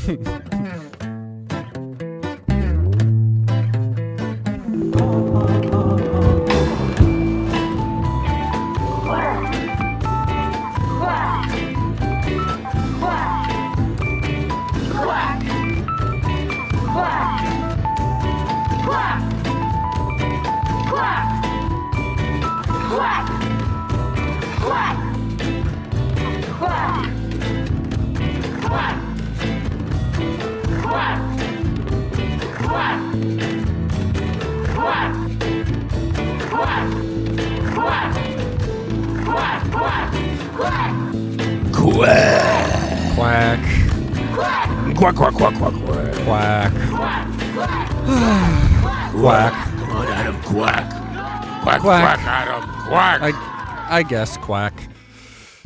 Quack. Quack, quack, quack, quack, quack. Quack. Quack. Come on, Adam, quack. Quack, Quack. quack, Adam, quack. I guess quack.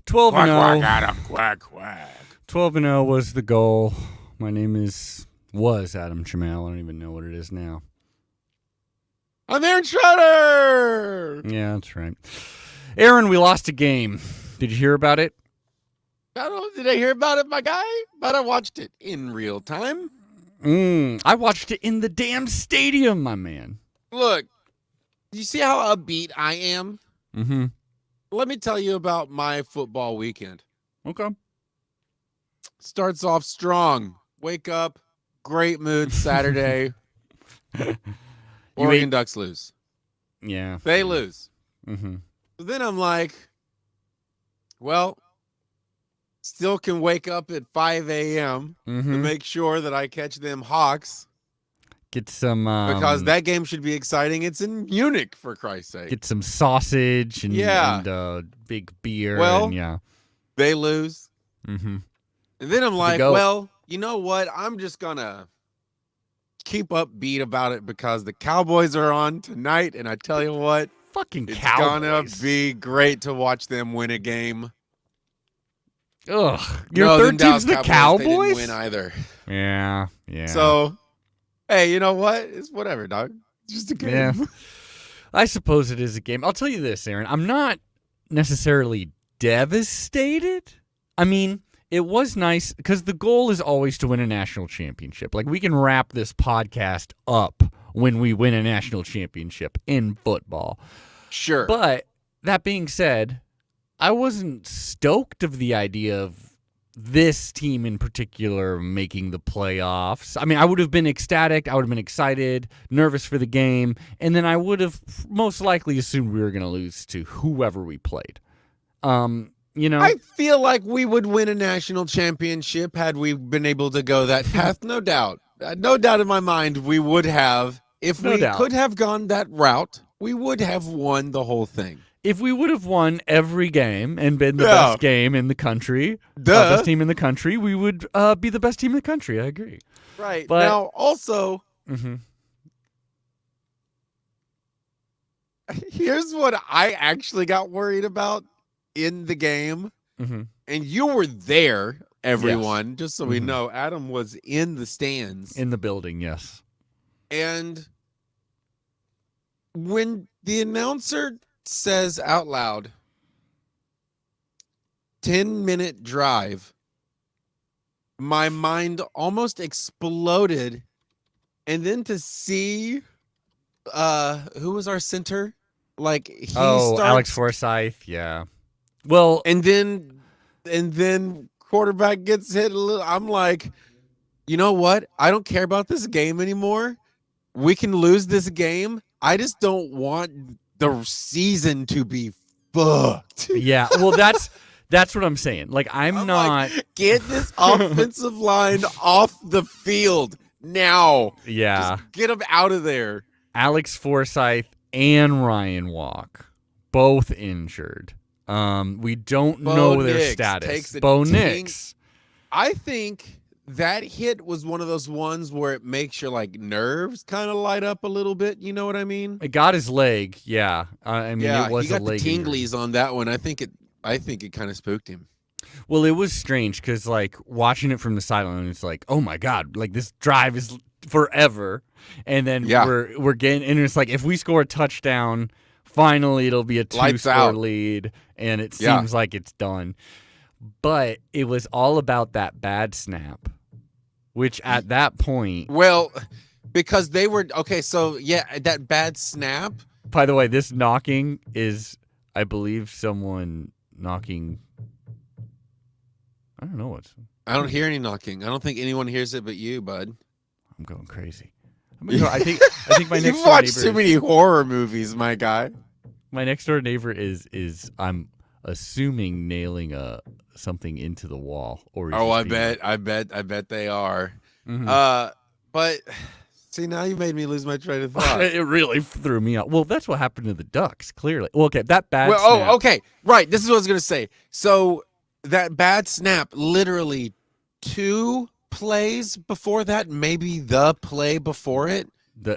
12 Quack, and quack, 0. Adam, quack, quack. 12 and 0 was the goal. My name was Adam Chamel. I don't even know what it is now. I'm Aaron Schroeder. Yeah, that's right. Aaron, we lost a game. Did you hear about it? Did I hear about it, my guy? But I watched it in real time. I watched it in the damn stadium, my man. Look, you see how upbeat I am? Mm-hmm. Let me tell you about my football weekend. Okay. Starts off strong. Wake up, great mood Saturday. Oregon Ducks lose. Yeah. They lose. Mm-hmm. So then I'm like, well, still can wake up at 5 a.m. to make sure that I catch them Hawks. Get some... because that game should be exciting. It's in Munich, for Christ's sake. Get some sausage and big beer. Well, and, yeah. They lose. Mm-hmm. And then I'm like, well, you know what? I'm just going to keep upbeat about it because the Cowboys are on tonight. And I tell you what, fucking it's Cowboys. going to be great to watch them win a game. Ugh. Your third team's the Cowboys? They didn't win either. Yeah. So, hey, you know what? It's whatever, dog. It's just a game. Yeah. I suppose it is a game. I'll tell you this, Aaron. I'm not necessarily devastated. I mean, it was nice because the goal is always to win a national championship. Like, we can wrap this podcast up when we win a national championship in football. Sure. But that being said, I wasn't stoked of the idea of this team in particular making the playoffs. I mean, I would have been ecstatic. I would have been excited, nervous for the game, and then I would have most likely assumed we were going to lose to whoever we played. You know, I feel like we would win a national championship had we been able to go that path. No doubt. No doubt in my mind we would have. If we could have gone that route, we would have won the whole thing. If we would have won every game and been the best game in the country, best team in the country, we would be the best team in the country. I agree. Right. But, now, also, here's what I actually got worried about in the game. And you were there, everyone, just so we know. Adam was in the stands. In the building, yes. And when the announcer says out loud, 10-minute drive, my mind almost exploded. And then to see who was our center? Like Alex Forsythe, yeah. Well, and then quarterback gets hit a little. I'm like, you know what? I don't care about this game anymore. We can lose this game. I just don't want the season to be fucked. Yeah, well, that's what I'm saying. Like, I'm not like, get this offensive line off the field now. Yeah, just get them out of there. Alex Forsythe and Ryan Walk, both injured. We don't know their status. Bo Nix. I think that hit was one of those ones where it makes your like nerves kind of light up a little bit. You know what I mean? It got his leg. Yeah, I mean, it was he got a leg the tinglies on that one. I think it kind of spooked him. Well, it was strange because like watching it from the sideline, it's like, oh my god, like this drive is forever, and then we're getting, and it's like if we score a touchdown, finally it'll be a 2-score lead, and it seems like it's done. But it was all about that bad snap which at that point, Well, because they were okay. So yeah, that bad snap. by the way, this knocking is, I believe, someone knocking. I don't know what's. I don't hear any knocking. I don't think anyone hears it but you, bud. I'm going crazy. I think my next You've door watched neighbor too many horror movies, my guy. My next door neighbor is I'm assuming nailing something into the wall. Or Oh, I bet they are. Mhm. But see, now you made me lose my train of thought. It really threw me out. Well, that's what happened to the Ducks. Clearly, well, okay, that bad. Well, snap. oh, okay, right. This is what I was gonna say. So that bad snap, literally 2 plays before that, maybe the play before it,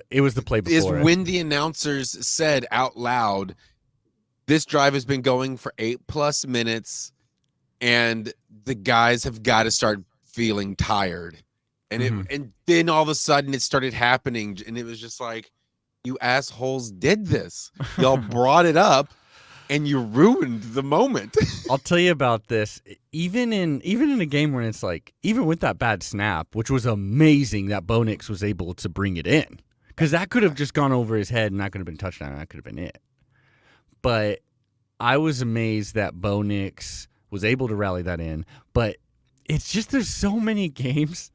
It was the play is before. when the announcers said out loud, "This drive has been going for 8+ minutes, and the guys have got to start feeling tired." And and then all of a sudden it started happening, and it was just like, you assholes did this. Y'all brought it up, and you ruined the moment. I'll tell you about this. Even in a game where it's like, even with that bad snap, which was amazing that Bo Nix was able to bring it in, because that could have just gone over his head and that could have been touchdown. That could have been it. But I was amazed that Bo Nix was able to rally that in. But it's just, there's so many games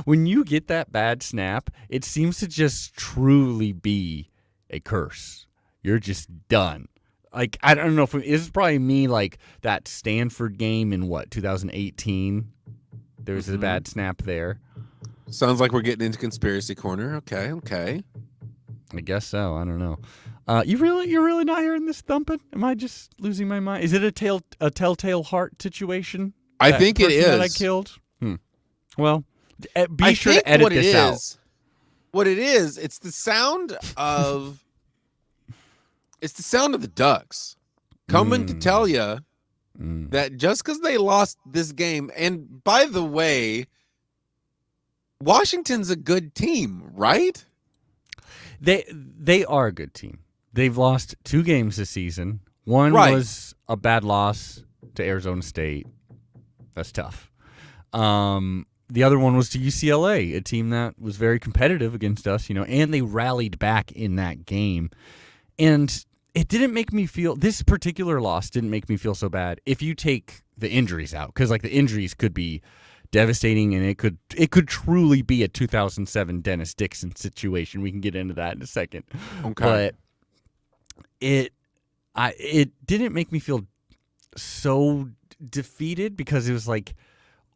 when you get that bad snap, it seems to just truly be a curse. You're just done. Like, I don't know if it's probably me, like that Stanford game in 2018. There was a bad snap there. Sounds like we're getting into conspiracy corner. Okay. I guess so. I don't know. You're really not hearing this thumping? Am I just losing my mind? Is it a telltale heart situation? I think it is. That I killed. Well, be sure to edit this out. What it is, it's the sound of the Ducks coming to tell you that just because they lost this game, and by the way, Washington's a good team, right? They are a good team. They've lost 2 games this season. One was a bad loss to Arizona State. That's tough. The other one was to UCLA, a team that was very competitive against us, and they rallied back in that game. And it didn't make me feel, this particular loss didn't make me feel so bad if you take the injuries out, because like the injuries could be devastating, and it could truly be a 2007 Dennis Dixon situation. We can get into that in a second. Okay. But it didn't make me feel so defeated, because it was like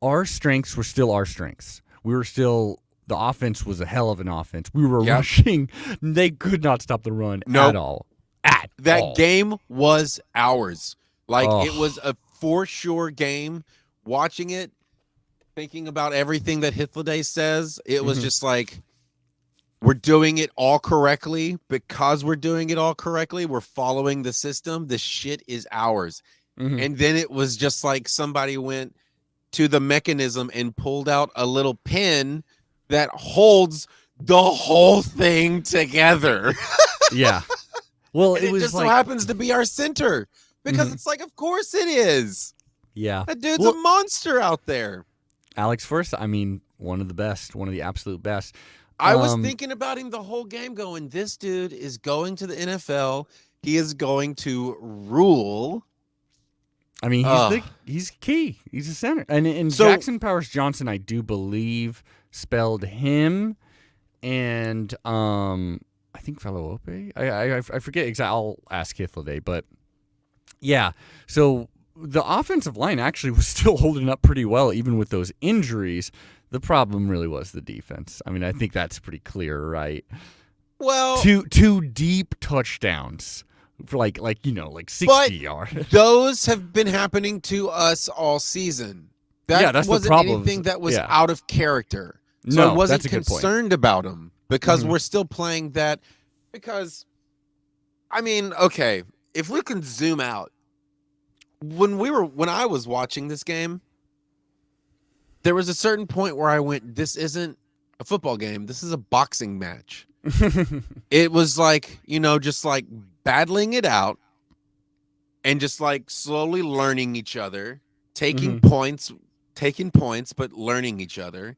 our strengths were still our strengths. We were still, the offense was a hell of an offense. We were rushing. They could not stop the run at all. That game was ours. Like, it was a for sure game. Watching it, thinking about everything that Hythloday says, it was just like, we're doing it all correctly. Because we're doing it all correctly, we're following the system. The shit is ours. And then it was just like somebody went to the mechanism and pulled out a little pin that holds the whole thing together. Yeah. Well, it was just like, so happens to be our center, because it's like, of course it is. Yeah. That dude's a monster out there. Alex First, I mean, one of the best, one of the absolute best. I was thinking about him the whole game, going, this dude is going to the NFL. He is going to rule. I mean, he's key. He's a center. And So- Jackson Powers Johnson, I do believe, spelled him and I think Falope. I forget exactly. I'll ask Hythloday, but yeah. So the offensive line actually was still holding up pretty well, even with those injuries. The problem really was the defense. I mean, I think that's pretty clear, right? Well, two deep touchdowns for like 60 yards. Those have been happening to us all season. That's wasn't the problem. anything that was out of character. So No, I wasn't that's a good point. concerned about them, because we're still playing that. Because, I mean, okay, if we can zoom out, when I was watching this game, there was a certain point where I went, this isn't a football game. This is a boxing match. It was like, just like battling it out and just like slowly learning each other, taking points, but learning each other.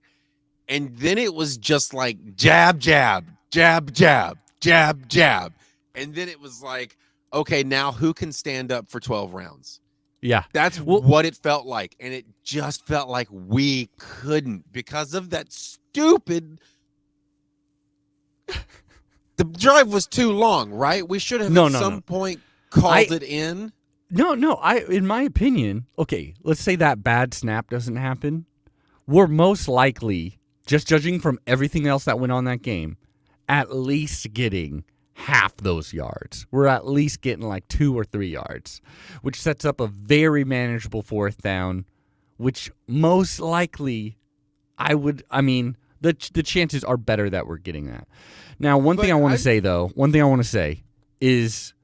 And then it was just like jab, jab, jab, jab, jab, jab. And then it was like, okay, now who can stand up for 12 rounds? Yeah. That's Well, what it felt like. And it just felt like we couldn't because of that stupid. The drive was too long, right? We should have at some point called it in. No, in my opinion, okay, let's say that bad snap doesn't happen. We're most likely, just judging from everything else that went on that game, at least getting half those yards. We're at least getting like 2 or 3 yards, which sets up a very manageable 4th down, which most likely the chances are better that we're getting that. Now, one thing I want to say is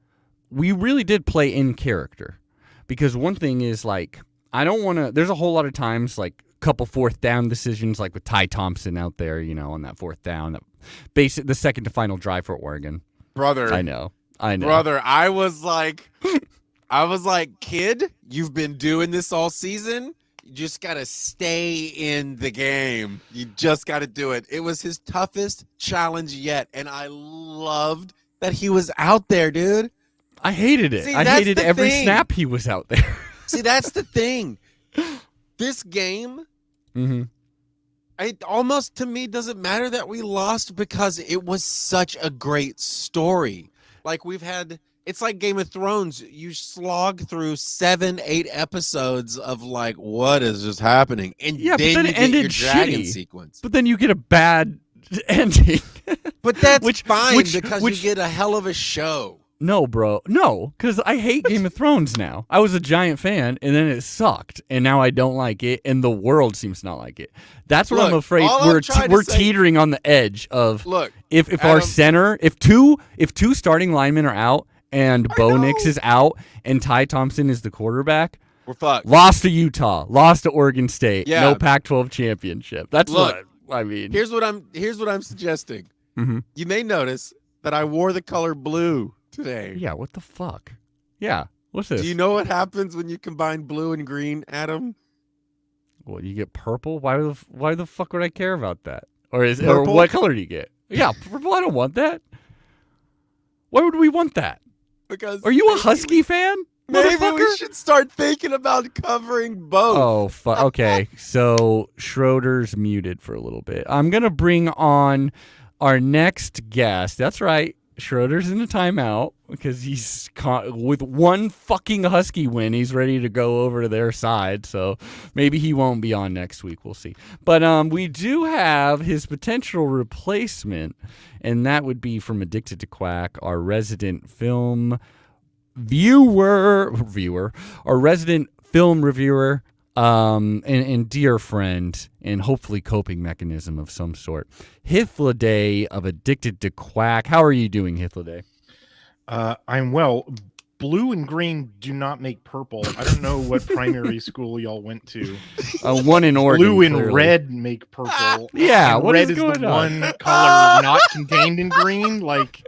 we really did play in character, because one thing is like, I don't want to, there's a whole lot of times like a couple 4th down decisions, like with Ty Thompson out there, on that 4th down, the second to final drive for Oregon. Brother. I know. Brother, I was like, kid, you've been doing this all season. You just got to stay in the game. You just got to do it. It was his toughest challenge yet. And I loved that he was out there, dude. I hated it. I hated every snap he was out there. See, that's the thing. This game, it almost to me doesn't matter that we lost, because it was such a great story. Like it's like Game of Thrones. You slog through 7-8 episodes of like, what is just happening? And then you get your dragon sequence. But then you get a bad ending. But that's fine because you get a hell of a show. No, bro. No, because I hate Game of Thrones now. I was a giant fan, and then it sucked, and now I don't like it, and the world seems to not like it. That's what I'm afraid. We're teetering on the edge of. Look, if Adam, our center, if two starting linemen are out, and Bo Nix is out, and Ty Thompson is the quarterback, we're fucked. Lost to Utah, lost to Oregon State, yeah. No Pac-12 championship. That's what I mean. Here's what I'm suggesting. You may notice that I wore the color blue today. Yeah, what the fuck? Yeah, what's this? Do you know what happens when you combine blue and green, Adam? Well, you get purple. Why the fuck would I care about that? Or what color do you get? Yeah, purple. I don't want that. Why would we want that? Because are you a Husky fan? Maybe we should start thinking about covering both. Oh, fuck. Okay. So Schroeder's muted for a little bit. I'm gonna bring on our next guest. That's right. Schroeder's in a timeout because he's with one fucking Husky win. He's ready to go over to their side, so maybe he won't be on next week. We'll see. But we do have his potential replacement, and that would be from Addicted to Quack, our resident film our resident film reviewer, and dear friend, and hopefully coping mechanism of some sort, Hythloday of Addicted to Quack. How are you doing, Hythloday? I'm well. Blue and green do not make purple. I don't know what primary school y'all went to. One in Oregon. Blue and red make purple. Yeah, and what red is going the on? one color not contained in green. Like,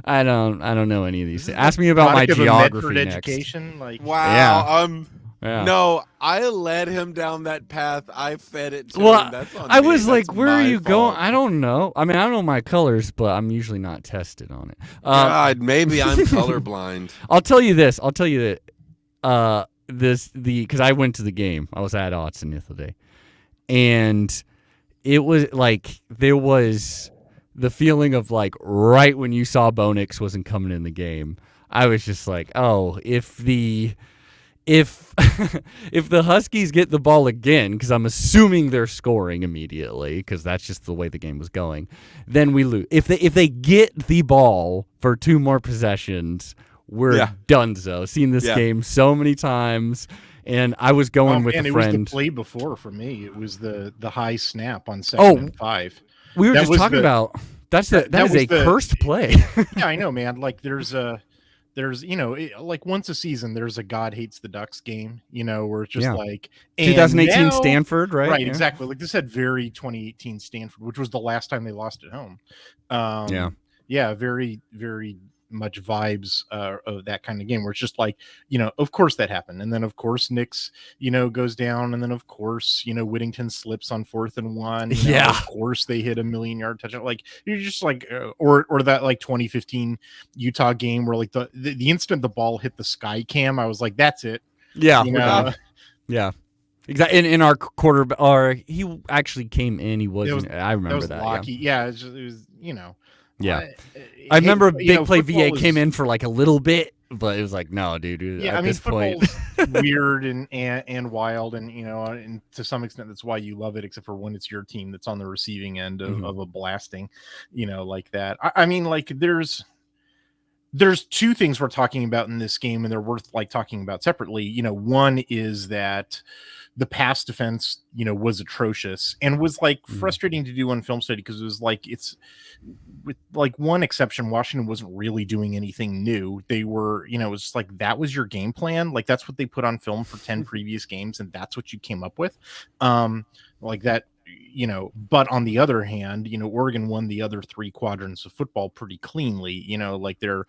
I don't know any of these things. Ask me about my geography next. Education. Like, wow. Yeah. No, I led him down that path. I fed it to him. That's on I me. was like, where are you fault. going? I don't know. I mean, I don't know my colors, but I'm usually not tested on it. God, maybe I'm colorblind. I'll tell you this. Because I went to the game. I was at Autzen the other day. And it was like, there was the feeling of like, right when you saw Bo Nix wasn't coming in the game, I was just like, oh, if the Huskies get the ball again, because I'm assuming they're scoring immediately, because that's just the way the game was going, then we lose. If they get the ball for 2 more possessions, we're donezo. Seen this game so many times, and I was going with a friend. It was the play before for me. It was the high snap on 2nd and 5. We were just talking about that is a cursed play. Yeah, I know, man. Like there's like once a season there's a God Hates the Ducks game, where it's just like 2018 Stanford, right? Right, exactly. Like this had very 2018 Stanford, which was the last time they lost at home. Yeah, very, very much vibes of that kind of game where it's just like, of course that happened. And then of course Nick's, goes down. And then of course, Whittington slips on 4th and 1. Yeah. Of course they hit a 1,000,000-yard touchdown. Like you're just like, or that like 2015 Utah game where like the instant the ball hit the sky cam, I was like, that's it. Yeah. Yeah. Exactly. In our quarter, or he actually came in. He wasn't. I remember that. Locky. Yeah. It was Yeah. I remember Big Play VA came in for like a little bit, but it was like, no, dude. Yeah, at this point, weird and wild, and and to some extent that's why you love it, except for when it's your team that's on the receiving end of a blasting, like that. I mean, like there's 2 things we're talking about in this game, and they're worth like talking about separately. One is that the pass defense, was atrocious and was like frustrating to do on film study because it was like with like one exception, Washington wasn't really doing anything new. They were, it was just like that was your game plan. Like that's what they put on film for 10 previous games, and that's what you came up with. Like that. But on the other hand, Oregon won the other 3 quadrants of football pretty cleanly, like their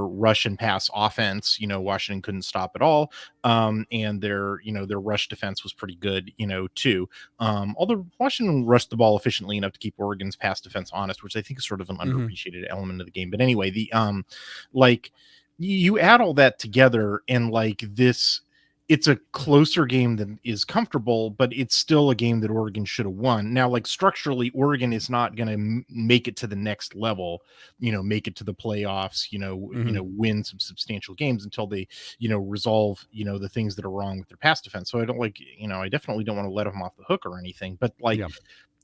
rush and pass offense, Washington couldn't stop at all. And their rush defense was pretty good, too. Although Washington rushed the ball efficiently enough to keep Oregon's pass defense honest, which I think is sort of an underappreciated element of the game. But anyway, like you add all that together and like this, it's a closer game than is comfortable, but it's still a game that Oregon should have won. Now, like structurally, Oregon is not going to make it to the next level, make it to the playoffs, win some substantial games until they, resolve, the things that are wrong with their pass defense. So I don't like, I definitely don't want to let them off the hook or anything, but like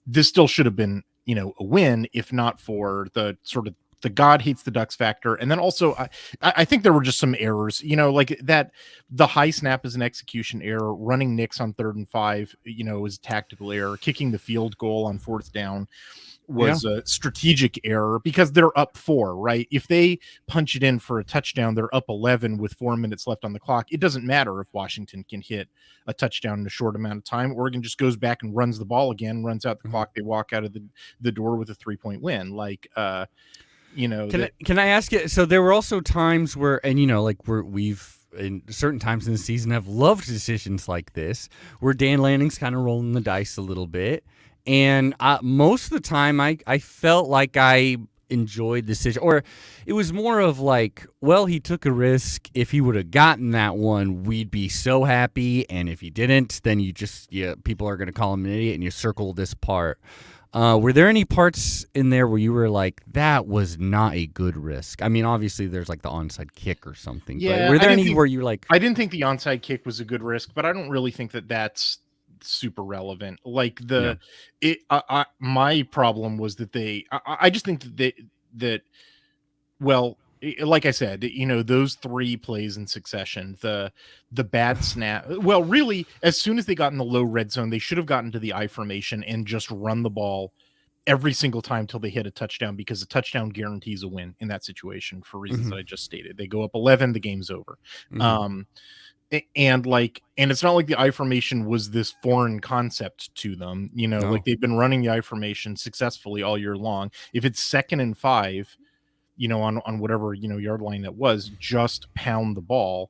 this still should have been, a win, if not for the sort of the God hates the Ducks factor. And then also I think there were just some errors, like that the high snap is an execution error, running Knicks on 3rd and 5, is a tactical error, kicking the field goal on 4th down was a strategic error because they're up 4, right? If they punch it in for a touchdown, they're up 11 with 4 minutes left on the clock. It doesn't matter if Washington can hit a touchdown in a short amount of time. Oregon just goes back and runs the ball again, runs out the clock. They walk out of the door with a 3-point win. Like, can I ask you? So there were also times where, and we've in certain times in the season have loved decisions like this, where Dan Lanning's kind of rolling the dice a little bit, and most of the time I felt like I enjoyed the decision, or it was more of like, well, he took a risk. If he would have gotten that one, we'd be so happy, and if he didn't, then people are going to call him an idiot, and you circle this part. Were there any parts in there where you were like, that was not a good risk? I mean, obviously there's like the onside kick or something. Yeah, but were there any where you like? I didn't think the onside kick was a good risk, but I don't really think that that's super relevant. Like my problem was that I just think that like I said, those 3 plays in succession, the bad snap. Well, really, as soon as they got in the low red zone, they should have gotten to the I formation and just run the ball every single time till they hit a touchdown, because a touchdown guarantees a win in that situation for reasons that I just stated. They go up 11, the game's over. And it's not like the I formation was this foreign concept to them, like they've been running the I formation successfully all year long. If it's 2nd and 5, on whatever, yard line that was, just pound the ball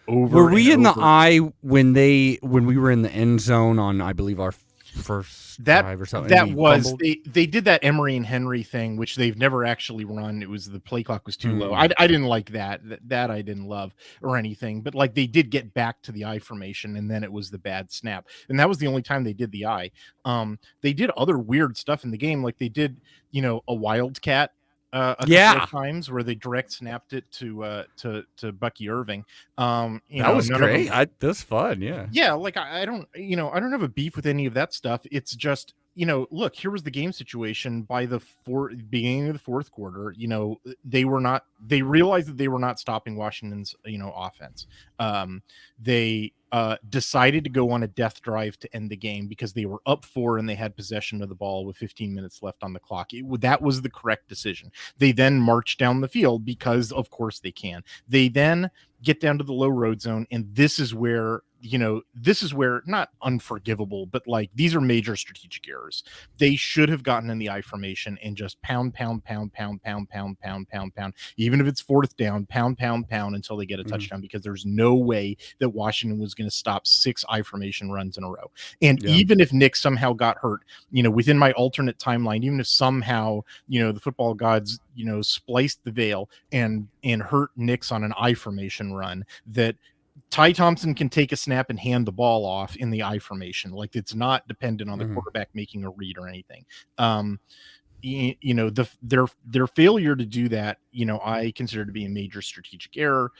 over. Were we in the eye when we were in the end zone on, I believe, our first drive or something? That was, they did that Emery and Henry thing, which they've never actually run. It was the play clock was too low. I didn't like that I didn't love or anything, but like they did get back to the I formation, and then it was the bad snap. And that was the only time they did the I. They did other weird stuff in the game. Like they did, a wildcat a couple of times where they direct snapped it to Bucky Irving. That was great. That was fun. Yeah. Like I don't have a beef with any of that stuff. It's just, look, here was the game situation by the beginning of the 4th quarter. They realized that they were not stopping Washington's, offense. They decided to go on a death drive to end the game because they were up 4 and they had possession of the ball with 15 minutes left on the clock. That was the correct decision. They then marched down the field because of course they can. They then get down to the low road zone, and this is where this is where, not unforgivable, but like these are major strategic errors. They should have gotten in the I formation and just pound, pound, pound, pound, pound, pound, pound, pound, pound, even if it's fourth down, pound, pound, pound until they get a touchdown, because there's no way that Washington was going to stop 6 I formation runs in a row. And even if Nick somehow got hurt, within my alternate timeline, even if somehow, the football gods, spliced the veil and hurt Nick's on an I formation run, that Ty Thompson can take a snap and hand the ball off in the I formation. Like, it's not dependent on the quarterback making a read or anything. Their failure to do that, I consider to be a major strategic error.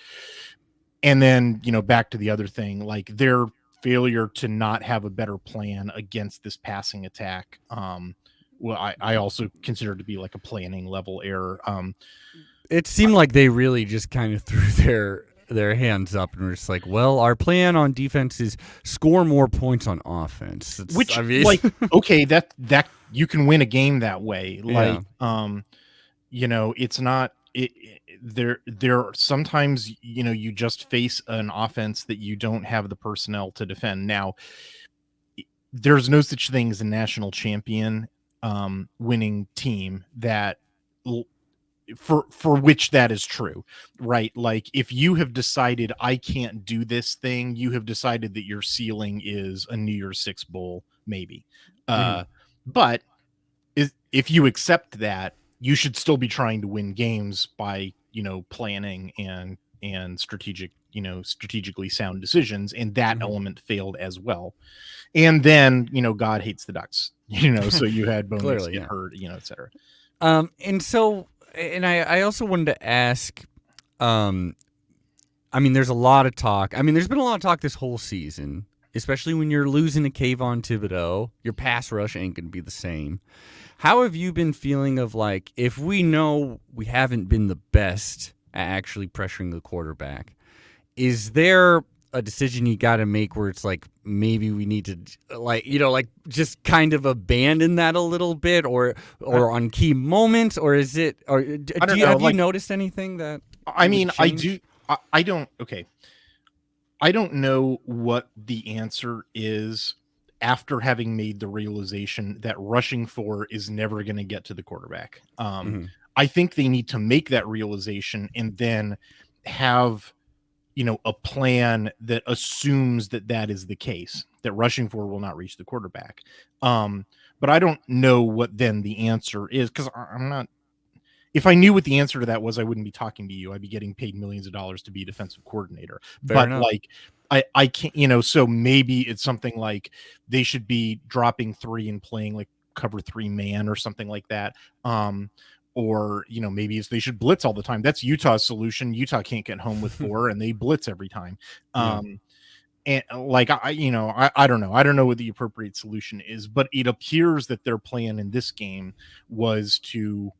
And then, back to the other thing, like their failure to not have a better plan against this passing attack. I also consider to be like a planning level error. It seemed like they really just kind of threw their hands up and were just like, well, our plan on defense is score more points on offense. Okay, that you can win a game that way. Like, it's not there sometimes, you just face an offense that you don't have the personnel to defend. Now, there's no such thing as a national champion winning team that for which that is true, right? Like, if you have decided I can't do this thing, you have decided that your ceiling is a New Year's Six bowl, maybe. But if you accept that, you should still be trying to win games by, planning and strategically sound decisions. And that element failed as well. And then, God hates the Ducks, so you had Bonus get hurt, et cetera. And so, and I also wanted to ask, there's a lot of talk. There's been a lot of talk this whole season, especially when you're losing to Kayvon Thibodeau. Your pass rush ain't going to be the same. How have you been feeling of, like, if we know we haven't been the best at actually pressuring the quarterback, is there a decision you got to make where it's like, maybe we need to just kind of abandon that a little bit, or on key moments, or is it, or have you noticed anything that I don't know what the answer is after having made the realization that rushing 4 is never going to get to the quarterback. I think they need to make that realization and then have a plan that assumes that is the case, that rushing 4 will not reach the quarterback. But I don't know what then the answer is, because I'm not. If I knew what the answer to that was, I wouldn't be talking to you. I'd be getting paid millions of dollars to be a defensive coordinator. Fair enough. Like, I can't, so maybe it's something like they should be dropping 3 and playing like cover 3 man or something like that. Or, maybe they should blitz all the time. That's Utah's solution. Utah can't get home with 4 and they blitz every time. And like, I don't know. I don't know what the appropriate solution is, but it appears that their plan in this game was to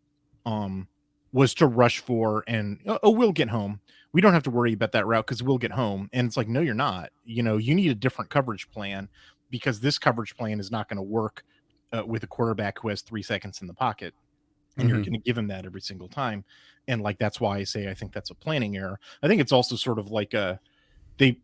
rush 4 and, we'll get home. We don't have to worry about that route because we'll get home. And it's like, no, you're not. You need a different coverage plan, because this coverage plan is not going to work with a quarterback who has 3 seconds in the pocket. And you're going to give him that every single time. And like, that's why I say I think that's a planning error. I think it's also sort of like they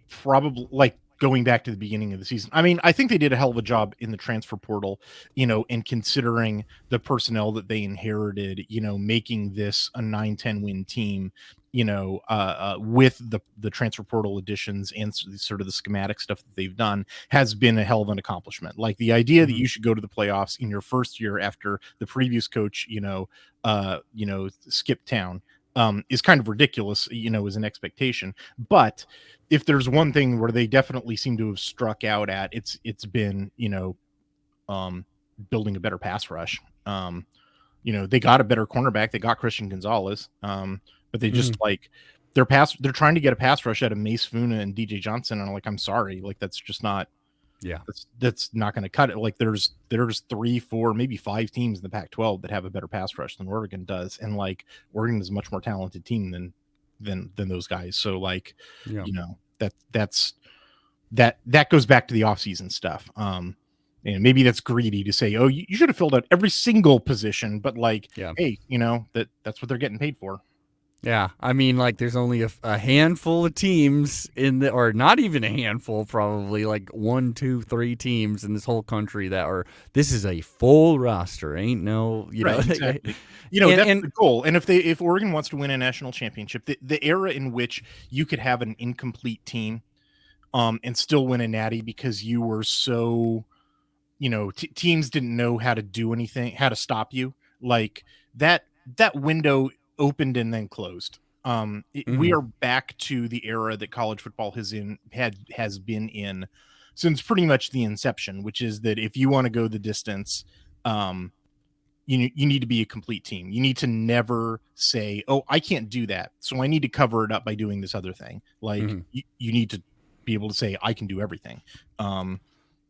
probably, like, going back to the beginning of the season. I think they did a hell of a job in the transfer portal, and considering the personnel that they inherited, making this a 9-10 win team, with the transfer portal additions and sort of the schematic stuff that they've done, has been a hell of an accomplishment. Like, the idea that you should go to the playoffs in your first year after the previous coach, skipped town, is kind of ridiculous, as an expectation. But if there's one thing where they definitely seem to have struck out at, it's been, building a better pass rush. They got a better cornerback. They got Christian Gonzalez. But they just they're trying to get a pass rush out of Mace Funa and DJ Johnson. And I'm like, I'm sorry. Like, that's just not, that's not going to cut it. Like, there's 3, 4, maybe 5 teams in the Pac-12 that have a better pass rush than Oregon does. And like, Oregon is a much more talented team than those guys. So like, that goes back to the offseason stuff. And maybe that's greedy to say, oh, you should have filled out every single position, but like, hey, that's what they're getting paid for. Yeah, I mean, like, there's only a handful of teams or not even a handful, probably like 1, 2, 3 teams in this whole country that are. This is a full roster, ain't no, Right, exactly. That's and the goal. And if Oregon wants to win a national championship, the era in which you could have an incomplete team, and still win a natty because you were so, teams didn't know how to do anything, how to stop you, like that window opened and then closed. We are back to the era that college football has been in since pretty much the inception, which is that if you want to go the distance, you need to be a complete team. You need to never say, "Oh, I can't do that, so I need to cover it up by doing this other thing." Like you need to be able to say, "I can do everything."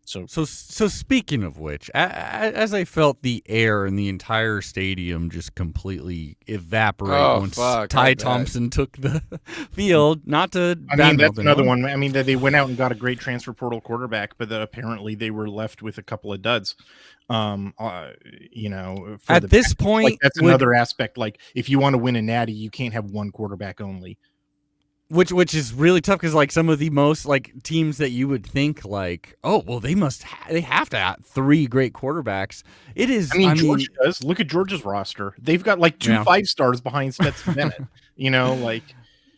So speaking of which, as I felt the air in the entire stadium just completely evaporate once Ty Thompson took the field. Not to, that's another one. I mean, they went out and got a great transfer portal quarterback, but apparently they were left with a couple of duds. At this point, that's another aspect. Like, if you want to win a natty, you can't have one quarterback only. Which is really tough because, like, some of the most, like, teams that you would think, like, oh, well, they have to have 3 great quarterbacks. It is. Georgia does. Look at Georgia's roster. They've got like 2 5-stars behind Stetson Bennett. Like.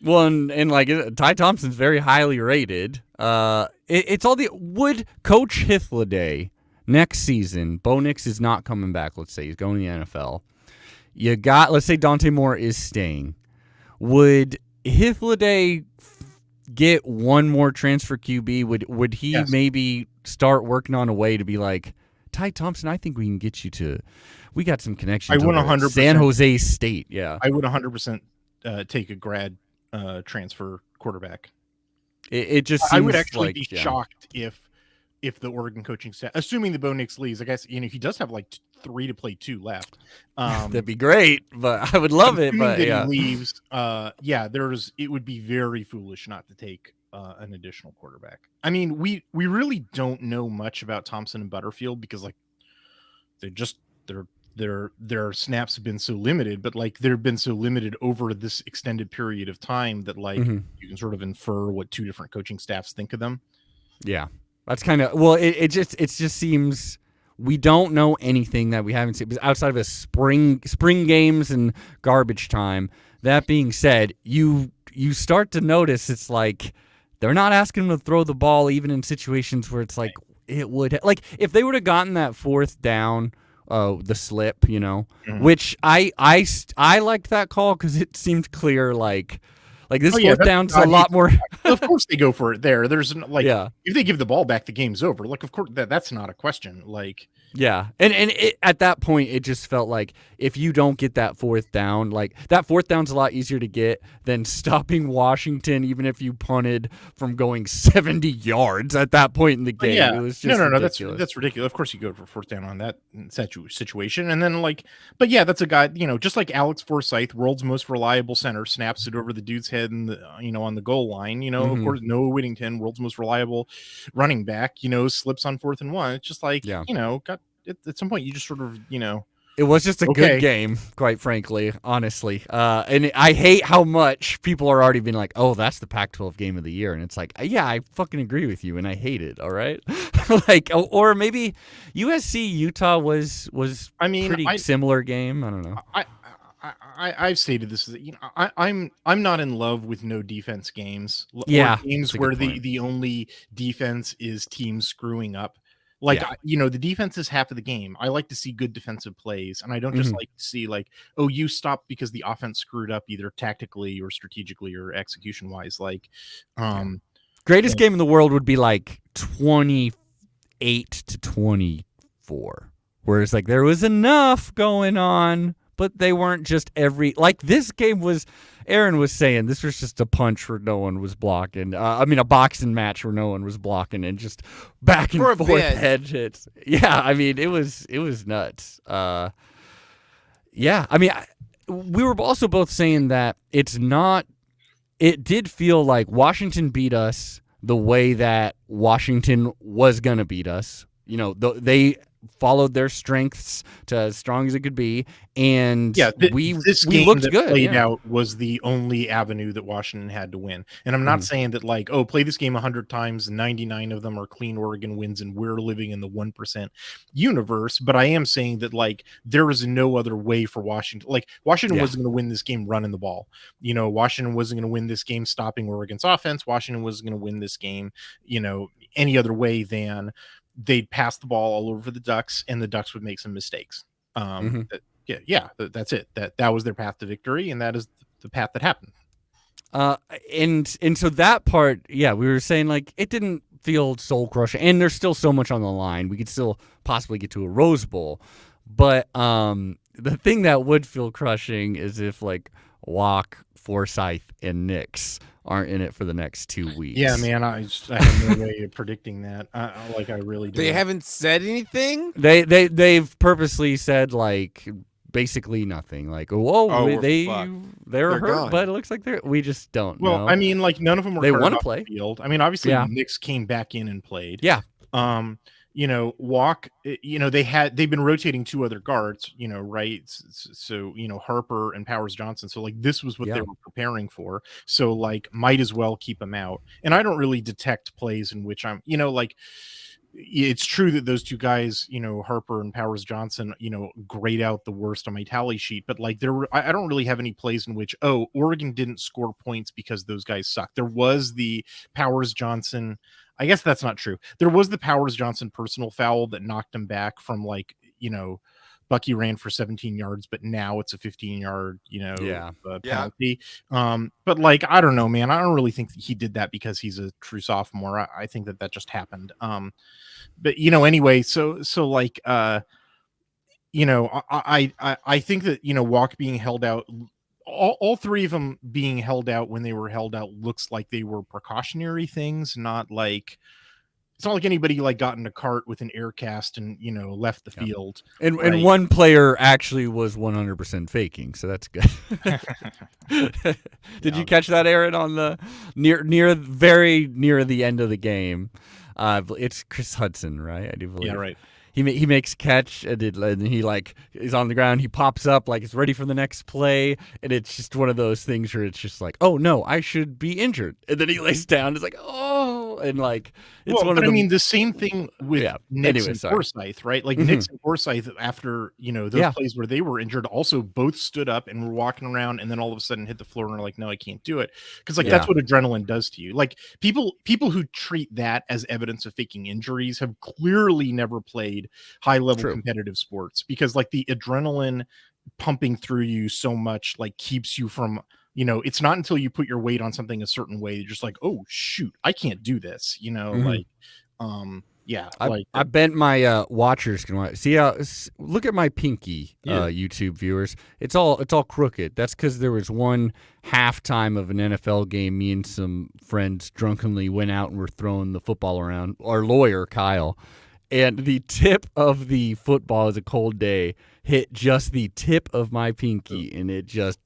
Well, and like Ty Thompson's very highly rated. It's all would Coach Hythloday next season. Bo Nix is not coming back. Let's say he's going to the NFL. Let's say Dante Moore is staying. Would Hythloday get one more transfer QB? Would he maybe start working on a way to be like, Ty Thompson, I think we can get you to. We got some connections. I would 100% San Jose State. Yeah, I would 100% take a grad transfer quarterback. It just seems I would actually like, be shocked if the Oregon coaching staff, assuming the Bo Nix leaves, I guess he does have like 3 to play 2 left. That'd be great, but I would love it. But he leaves, it would be very foolish not to take an additional quarterback. I mean, we really don't know much about Thompson and Butterfield because like their snaps have been so limited, but like they've been so limited over this extended period of time that like you can sort of infer what 2 different coaching staffs think of them. Yeah. That's kind of it just seems we don't know anything that we haven't seen outside of a spring games and garbage time. That being said, you start to notice it's like they're not asking them to throw the ball even in situations where it's like it would like if they would have gotten that 4th down, the slip, which I liked that call because it seemed clear like this 4th down's a lot more. Of course they go for it there. There's if they give the ball back, the game's over. Like, of course that's not a question. Like, yeah. And at that point, it just felt like if you don't get that 4th down, like that 4th down's a lot easier to get than stopping Washington, even if you punted from going 70 yards at that point in the game. Yeah. It was just ridiculous. That's ridiculous. Of course you go for 4th down on that situation. And then but yeah, that's a guy, just like Alex Forsyth, world's most reliable center, snaps it over the dude's head and on the goal line. Of course, Noah Whittington, world's most reliable running back, slips on 4th and 1. It's just like, at some point you just sort of, it was just a good game, quite frankly, honestly. And I hate how much people are already being like, oh, that's the Pac-12 game of the year. And it's like, yeah, I fucking agree with you, and I hate it, all right? Or maybe USC Utah was pretty similar game. I don't know. I've stated this, I'm not in love with no defense games. Yeah, or games where the only defense is teams screwing up. The defense is half of the game. I like to see good defensive plays, and I don't just like to see like, oh, you stopped because the offense screwed up either tactically or strategically or execution wise. Greatest game in the world would be like 28-24, whereas like there was enough going on, but they weren't just this game was. Aaron was saying this was just a punch where no one was blocking. A boxing match where no one was blocking and just back and forth head hits. Yeah, I mean it was nuts. Yeah, I mean we were also both saying that it's not. It did feel like Washington beat us the way that Washington was gonna beat us. They followed their strengths to as strong as it could be, and we game looked that good. Played out was the only avenue that Washington had to win. And I'm not saying that like, oh, play this game 100 times, 99 of them are clean Oregon wins, and we're living in the 1% universe. But I am saying that like there is no other way for Washington. Like Washington wasn't going to win this game running the ball. Washington wasn't going to win this game stopping Oregon's offense. Washington wasn't going to win this game, any other way than they'd pass the ball all over the Ducks, and the Ducks would make some mistakes. That's it. That was their path to victory, and that is the path that happened. And so that part, we were saying like it didn't feel soul crushing, and there's still so much on the line. We could still possibly get to a Rose Bowl, but the thing that would feel crushing is if like Walk, Forsyth, and Nix aren't in it for the next 2 weeks. Yeah, man, I have no way of predicting that. I really do. They haven't said anything. They've purposely said like basically nothing. Like, they're hurt, gone. but it looks like we just don't know. Well, I mean, like none of them were. They want to play. The field. I mean, obviously, Nix came back in and played. Yeah. Walk. They've been rotating 2 other guards. Right. So Harper and Powers Johnson. So like this was what they were preparing for. So like might as well keep them out. And I don't really detect plays in which I'm. It's true that those 2 guys, Harper and Powers Johnson, grade out the worst on my tally sheet. But like I don't really have any plays in which, Oregon didn't score points because those guys suck. There was the Powers Johnson. I guess that's not true. There was the Powers Johnson personal foul that knocked him back from like, Bucky ran for 17 yards, but now it's a 15-yard, penalty. But like, I don't know, man. I don't really think that he did that because he's a true sophomore. I think that just happened. But anyway, so like, I think that Walk being held out. All 3 of them being held out when they were held out looks like they were precautionary things, not like it's not like anybody like got in a cart with an air cast and left the field. And one player actually was 100% faking, so that's good. Did you catch that, Aaron, on the very near the end of the game? It's Chris Hudson, right? I do believe. Yeah, right. He makes a catch and he like is on the ground. He pops up like it's ready for the next play, and it's just one of those things where it's just like, oh no, I should be injured, and then he lays down. It's like, oh, and like it's one of the. I mean, the same thing with Nix and Forsyth, right? Like Nix and Forsyth, after those plays where they were injured, also both stood up and were walking around, and then all of a sudden hit the floor and are like, no, I can't do it, because like that's what adrenaline does to you. Like people who treat that as evidence of faking injuries have clearly never played high level competitive sports, because like the adrenaline pumping through you so much like keeps you from it's not until you put your weight on something a certain way you're just like, oh shoot, I can't do this, like I bent my watchers can watch. See how look at my pinky, YouTube viewers. It's all crooked. That's because there was one halftime of an NFL game. Me and some friends drunkenly went out and were throwing the football around. Our lawyer Kyle. And the tip of the football, is a cold day, hit just the tip of my pinky, and it just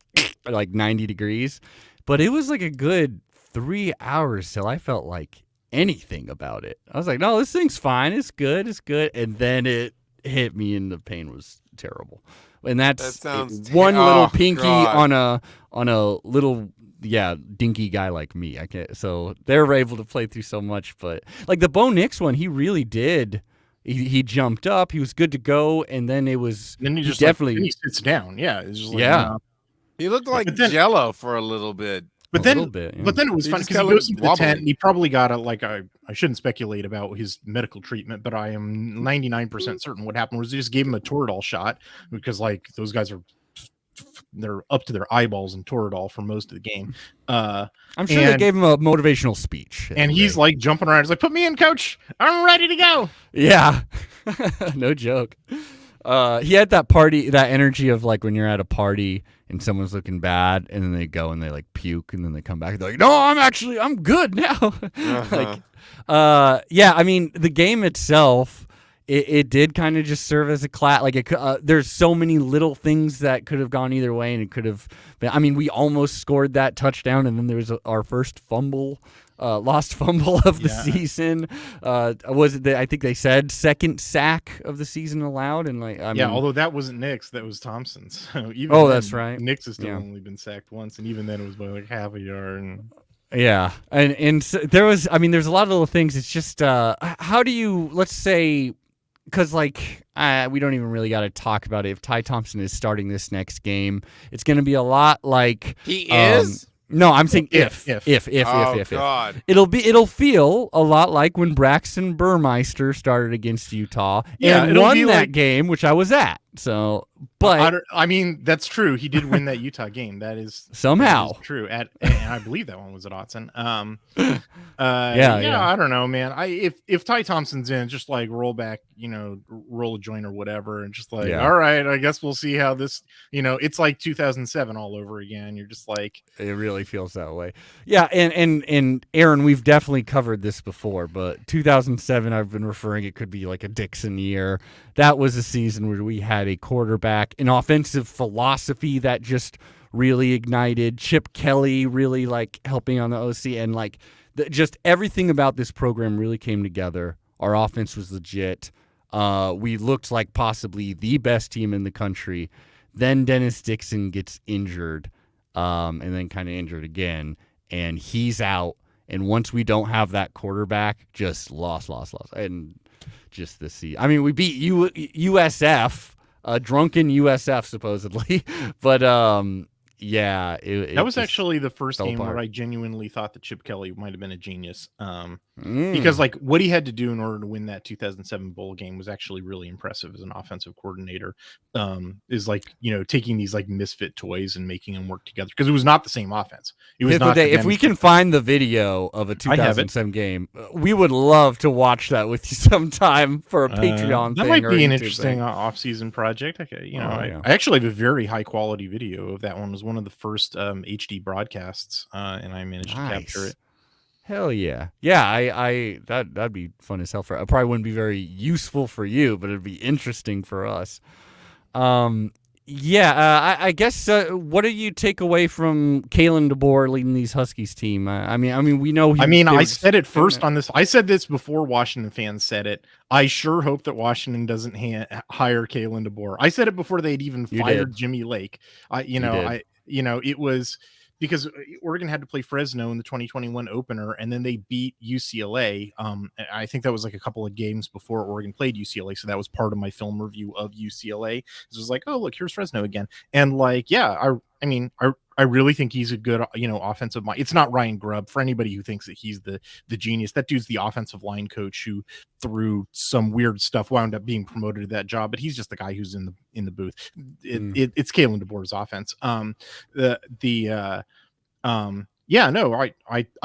like 90 degrees. But it was like a good 3 hours till I felt like anything about it. I was like, no, this thing's fine. It's good. And then it hit me, and the pain was terrible. And that sounds one little pinky on a little dinky guy like me. I can't. So they were able to play through so much, but like the Bo Nix one, he really did. He jumped up. He was good to go, and then it was. Then he just definitely he sits down. Yeah, it's just like, he looked like Jello for a little bit. But then it was funny because he goes into the tent and he probably got I shouldn't speculate about his medical treatment, but I am 99% certain what happened was they just gave him a Toradol shot, because like those guys they're up to their eyeballs in Toradol for most of the game. I'm sure they gave him a motivational speech. And he's like jumping around. He's like, put me in, coach. I'm ready to go. Yeah. No joke. He had that energy of like when you're at a party and someone's looking bad, and then they go and they like puke, and then they come back and they're like, no, I'm good now. Like, I mean, the game itself, it did kind of just serve as a class. Like there's so many little things that could have gone either way, and it could have been. I mean, we almost scored that touchdown, and then there was our first fumble. lost fumble of the Yeah. season. Was it? I think they said second sack of the season allowed, and I mean, although that wasn't Nick's, that was Thompson's. So even Oh, then, that's right. Nick's has still Yeah. only been sacked once, and even then it was by like half a yard. And yeah, and so there was. I mean, there's a lot of little things. It's just how do you, let's say, because we don't even really got to talk about it. If Ty Thompson is starting this next game, it's going to be a lot like He is. No, I'm saying if. Oh God. It'll feel a lot like when Braxton Burmeister started against Utah and it'll won be that like- game, which I was at. So, but I mean, that's true. He did win that Utah game. That is somehow that is true. And I believe that one was at Autzen. Yeah. I don't know, man. If Ty Thompson's in, just like roll back, roll a joint or whatever, and just like, Yeah. all right, I guess we'll see how this. It's like 2007 all over again. You're just like, it really feels that way. Yeah, and Aaron, we've definitely covered this before, but 2007, I've been referring, it could be like a Dixon year. That was a season where we had a quarterback, an offensive philosophy that just really ignited. Chip Kelly really helping on the OC, and just everything about this program really came together. Our offense was legit. We looked like possibly the best team in the country. Then Dennis Dixon gets injured, and then kind of injured again, and he's out. And once we don't have that quarterback, just lost. And just the season. I mean, we beat USF, drunken USF supposedly, but yeah, that was actually the first game apart. where I genuinely thought that Chip Kelly might have been a genius. Because what he had to do in order to win that 2007 bowl game was actually really impressive as an offensive coordinator. Is taking these misfit toys and making them work together, because it was not the same offense. It was not. If we can find the video of a 2007 game, we would love to watch that with you sometime for a Patreon. That thing might or be an YouTube interesting thing. off-season project. Okay, yeah. I actually have a very high quality video of that one. It was one of the first HD broadcasts, and I managed to capture it. Hell yeah. Yeah, that'd be fun as hell for. It probably wouldn't be very useful for you, but it'd be interesting for us. I guess what do you take away from Kalen DeBoer leading these Huskies team? I mean, we know. I said it first on this. I said this before Washington fans said it. I sure hope that Washington doesn't hire Kalen DeBoer. I said it before they'd even fired Jimmy Lake. It was because Oregon had to play Fresno in the 2021 opener, and then they beat UCLA. I think that was a couple of games before Oregon played UCLA, so that was part of my film review of UCLA. It was like, oh, look, here's Fresno again. And I really think he's a good, offensive mind. It's not Ryan Grubb. For anybody who thinks that he's the genius, that dude's the offensive line coach who, through some weird stuff, wound up being promoted to that job. But he's just the guy who's in the booth. It's Kalen DeBoer's offense. I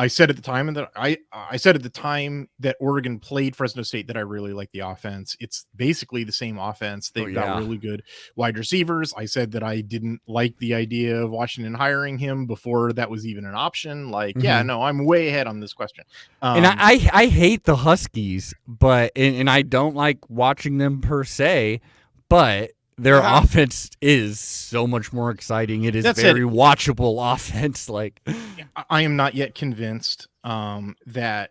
said at the time, and that I said at the time that Oregon played Fresno State, that I really like the offense. It's basically the same offense. They've got really good wide receivers. I said that I didn't like the idea of Washington hiring him before that was even an option. I'm way ahead on this question. And I hate the Huskies, but and I don't like watching them per se, but their offense is so much more exciting. It is very watchable offense. I am not yet convinced that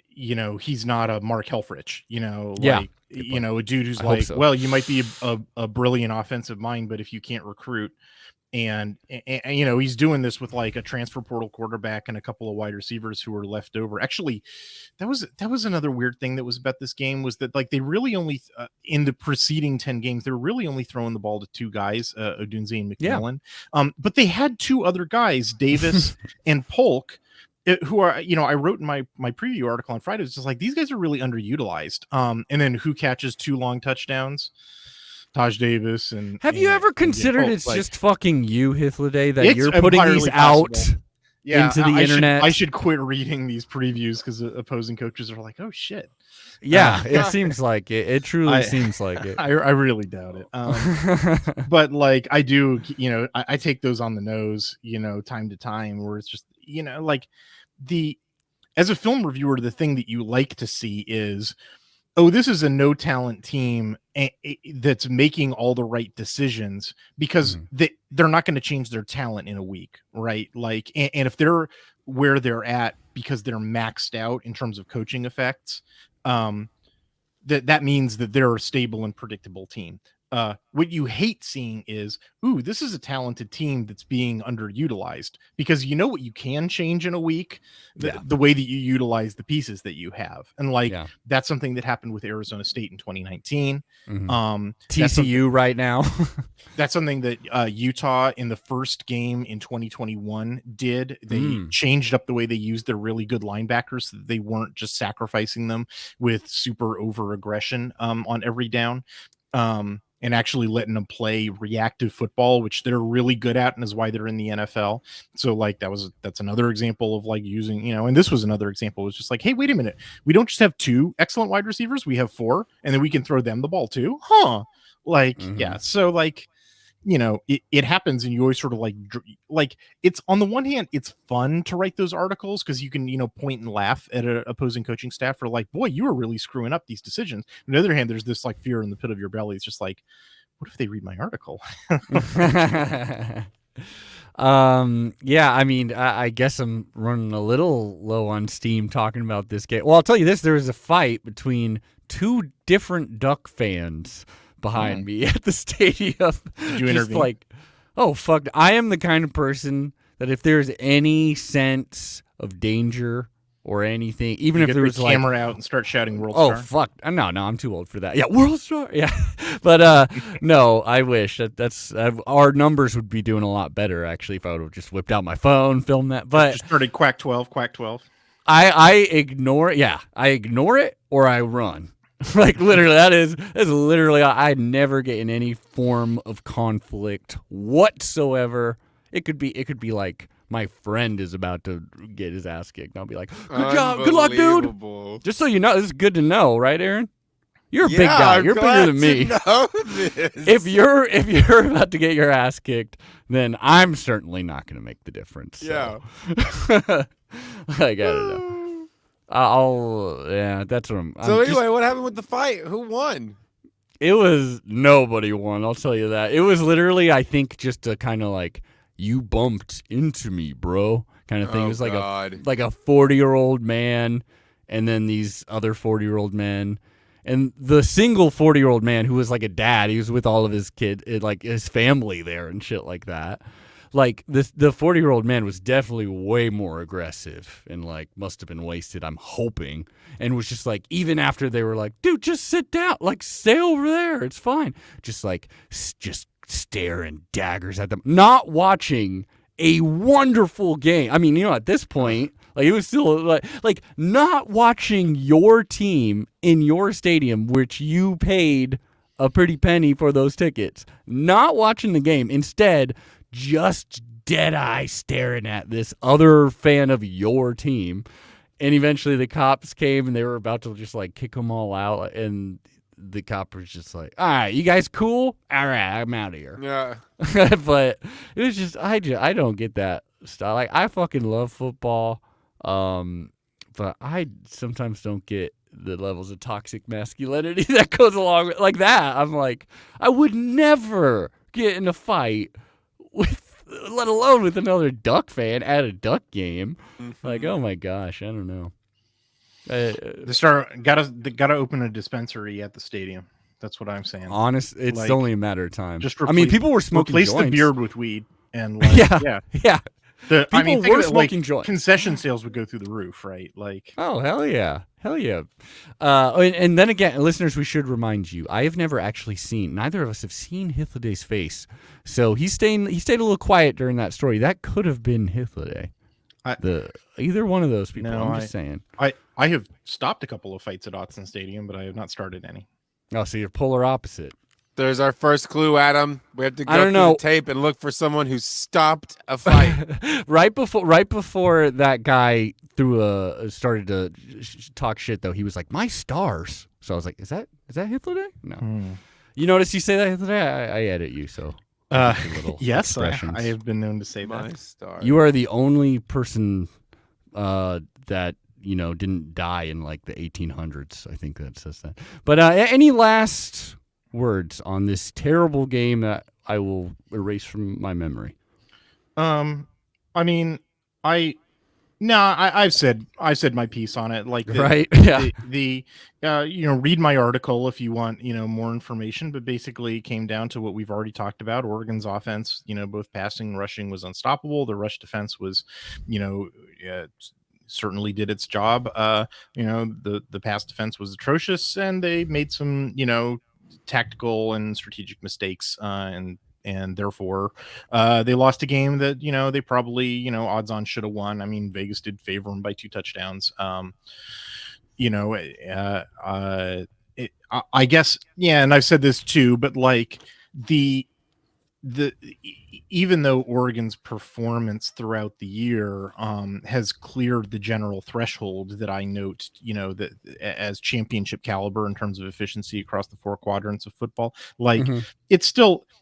he's not a Mark Helfrich. A dude who's well, you might be a brilliant offensive mind, but if you can't recruit, and he's doing this with a transfer portal quarterback and a couple of wide receivers who are left over. Actually, that was another weird thing that was about this game, was that they really only in the preceding 10 games, they were really only throwing the ball to two guys, Odunze and McMillan. But they had two other guys, Davis and Polk, who are, I wrote in my preview article on Friday, it's just these guys are really underutilized. And then who catches two long touchdowns? Taj Davis. And have you ever considered it's just fucking you, Hythloday, that you're putting these possible. out into the internet? I should quit reading these previews because opposing coaches are like, oh shit. Yeah, it seems like it. It truly seems like it. I really doubt it. But I do, I take those on the nose, time to time, where it's just, as a film reviewer, the thing that you like to see is, oh, this is a no talent team that's making all the right decisions, because they're not going to change their talent in a week. Right. And if they're where they're at because they're maxed out in terms of coaching effects, that means that they're a stable and predictable team. What you hate seeing is, ooh, this is a talented team that's being underutilized, because you know what you can change in a week, the way that you utilize the pieces that you have. And that's something that happened with Arizona State in 2019. TCU right now. That's something that Utah in the first game in 2021 did. They changed up the way they used their really good linebackers so that they weren't just sacrificing them with super over aggression on every down. And actually letting them play reactive football, which they're really good at, and is why they're in the NFL. So like that's another example of like using, and this was another example. It was just like, hey, wait a minute, we don't just have 2 excellent wide receivers, we have 4, and then we can throw them the ball too, yeah. So like, it happens, and you always sort of like it's, on the one hand, it's fun to write those articles because you can, point and laugh at an opposing coaching staff for like, boy, you were really screwing up these decisions. On the other hand, there's this like fear in the pit of your belly. It's just like, what if they read my article? Yeah, I mean, I guess I'm running a little low on steam talking about this game. Well, I'll tell you this, there was a fight between 2 different Duck fans behind me at the stadium. Did you intervene? Like, oh fuck, I am the kind of person that if there's any sense of danger or anything, even if there was like camera out and start shouting World Star. Oh fuck, no, I'm too old for that. Yeah, World Star. Yeah, but no, I wish that's our numbers would be doing a lot better actually if I would have just whipped out my phone, filmed that. But just started Quack 12. I ignore it. Yeah, I ignore it or I run. Like literally, that's literally. I never get in any form of conflict whatsoever. It could be like my friend is about to get his ass kicked. I'll be like, "Good job, good luck, dude." Just so you know, this is good to know, right, Aaron? You're a big guy. You're bigger than me. If you're about to get your ass kicked, then I'm certainly not going to make the difference. So. Yeah. I gotta know. That's what I'm. So anyway, what happened with the fight? Who won? It was nobody won. I'll tell you that. It was literally, I think, just a kind of like, you bumped into me, bro, kind of thing. It was like a 40-year-old man, and then these other 40-year-old men, and the single 40-year-old man who was like a dad. He was with all of his kids, like his family there and shit like that. Like the 40-year-old man was definitely way more aggressive and like must have been wasted, I'm hoping, and was just like, even after they were like, dude, just sit down, like stay over there, it's fine, just like just staring daggers at them, not watching a wonderful game. I mean, at this point, like it was still like not watching your team in your stadium, which you paid a pretty penny for those tickets, not watching the game, instead just dead-eye staring at this other fan of your team. And eventually the cops came and they were about to just like kick them all out, and the cop was just like, all right, you guys cool? All right, I'm out of here. Yeah. But it was just, I don't get that style. Like, I fucking love football, but I sometimes don't get the levels of toxic masculinity that goes along with like that. I'm like, I would never get in a fight with, let alone with another Duck fan at a Duck game. Mm-hmm. Like, oh my gosh, I don't know. Gotta open a dispensary at the stadium. That's what I'm saying. Honest, it's like, only a matter of time. People were smoking joints. Replace the beard with weed, and like, yeah. People were smoking joints. Concession sales would go through the roof, right? Like, oh hell yeah. And then again, listeners, we should remind you, I have never actually seen. Neither of us have seen Hythloday's face, so he stayed a little quiet during that story. That could have been Hythloday. Either one of those people. No, I'm just saying. I have stopped a couple of fights at Autzen Stadium, but I have not started any. Oh, so you're polar opposite. There's our first clue, Adam. We have to go through the tape and look for someone who stopped a fight. right before that guy started to talk shit, though, he was like, "My stars." So I was like, "Is that Hythloday?" No. You notice you say that Hythloday? I edit you, so. Yes, I have been known to say My that. stars. You are the only person that didn't die in like the 1800s. I think that says that. But any last words on this terrible game that I will erase from my memory? I mean, I No, I've said my piece on it. Like Right? Yeah. Read my article if you want, more information. But basically, it came down to what we've already talked about. Oregon's offense, both passing and rushing was unstoppable. The rush defense was, certainly did its job. The pass defense was atrocious, and they made some, tactical and strategic mistakes, and therefore they lost a game that they probably odds on should have won. I mean, Vegas did favor them by 2 touchdowns. I guess, yeah, and I've said this too, but like the even though Oregon's performance throughout the year has cleared the general threshold that I note, that as championship caliber in terms of efficiency across the 4 quadrants of football, like it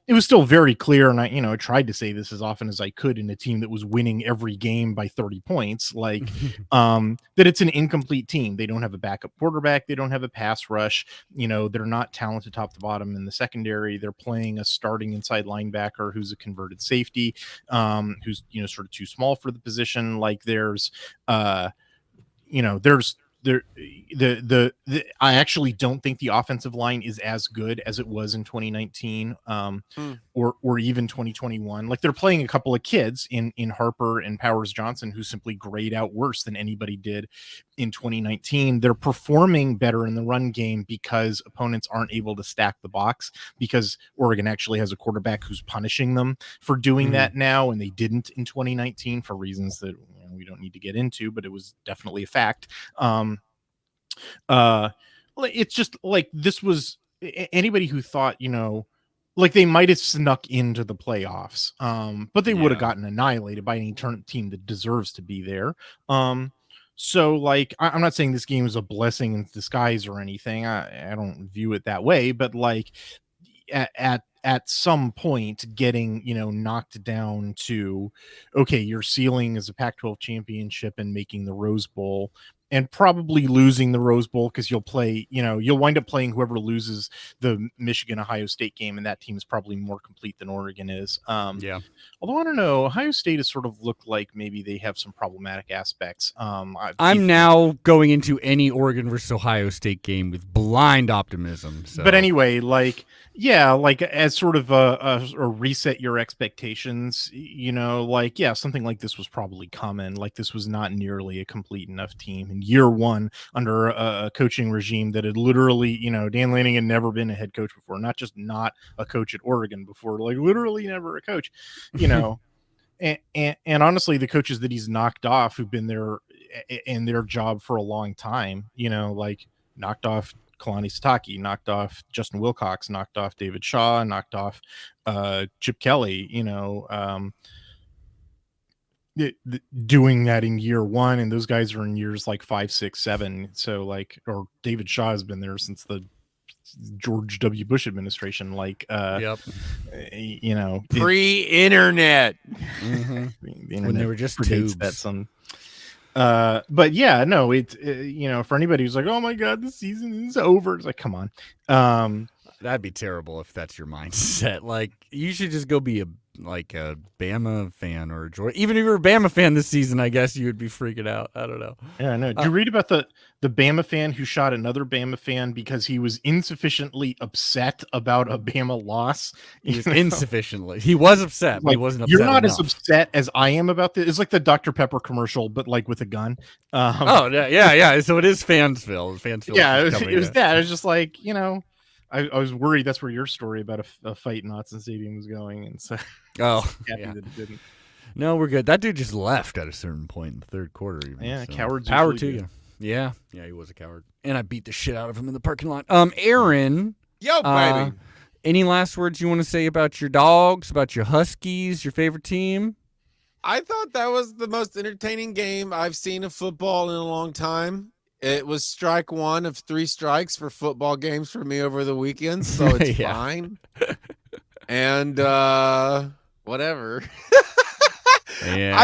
was still very clear. And I tried to say this as often as I could in a team that was winning every game by 30 points, like that it's an incomplete team. They don't have a backup quarterback. They don't have a pass rush. They're not talented top to bottom in the secondary. They're playing a starting inside linebacker who's a converted safety, who's sort of too small for the position. Like there's I actually don't think the offensive line is as good as it was in 2019 or even 2021. Like they're playing a couple of kids in Harper and Powers Johnson who simply grade out worse than anybody did in 2019. They're performing better in the run game because opponents aren't able to stack the box, because Oregon actually has a quarterback who's punishing them for doing that now, and they didn't in 2019 for reasons that we don't need to get into, but it was definitely a fact. It's just like this was anybody who thought, like they might have snuck into the playoffs, but they would have gotten annihilated by any team that deserves to be there. So like, I'm not saying this game is a blessing in disguise or anything. I don't view it that way, but like at some point getting, knocked down to, okay, your ceiling is a Pac-12 championship and making the Rose Bowl, and probably losing the Rose Bowl because you'll play, you'll wind up playing whoever loses the Michigan-Ohio State game, and that team is probably more complete than Oregon is. Although I don't know, Ohio State has sort of looked like maybe they have some problematic aspects. I'm now going into any Oregon versus Ohio State game with blind optimism. So. But anyway, like, yeah, like as sort of a reset your expectations, like, yeah, something like this was probably common. Like this was not nearly a complete enough team in year one under a coaching regime that had literally, Dan Lanning had never been a head coach before, not just not a coach at Oregon before, like literally never a coach, and honestly, the coaches that he's knocked off who've been there in their job for a long time, like knocked off Kalani Sitake, knocked off Justin Wilcox, knocked off David Shaw, knocked off Chip Kelly, doing that in year one, and those guys are in years like 5, 6, 7. So like, or David Shaw has been there since the George W. Bush administration, like pre-internet. When they were just tubes. That some but yeah, no, it's for anybody who's like, oh my god, the season is over, it's like, come on. That'd be terrible if that's your mindset. Like, you should just go be a Bama fan or Georgia. Even if you're a Bama fan this season, I guess you would be freaking out. I don't know. Yeah, I know. Did you read about the Bama fan who shot another Bama fan because he was insufficiently upset about a Bama loss? He was insufficiently. He was upset, but he wasn't upset. You're not enough. as upset as I am about this. It's like the Dr. Pepper commercial, but like with a gun. Yeah. So it is Fansville. Yeah, it was that. It was just like, I was worried that's where your story about a fight in Autzen Stadium was going, and so happy that it didn't. No, we're good. That dude just left at a certain point in the third quarter. Even, yeah, so. cowards. Power to you. Yeah, he was a coward, and I beat the shit out of him in the parking lot. Aaron, yo, baby. Any last words you want to say about your dogs, about your Huskies, your favorite team? I thought that was the most entertaining game I've seen of football in a long time. It was strike one of 3 strikes for football games for me over the weekend, so it's fine. And whatever. Yeah.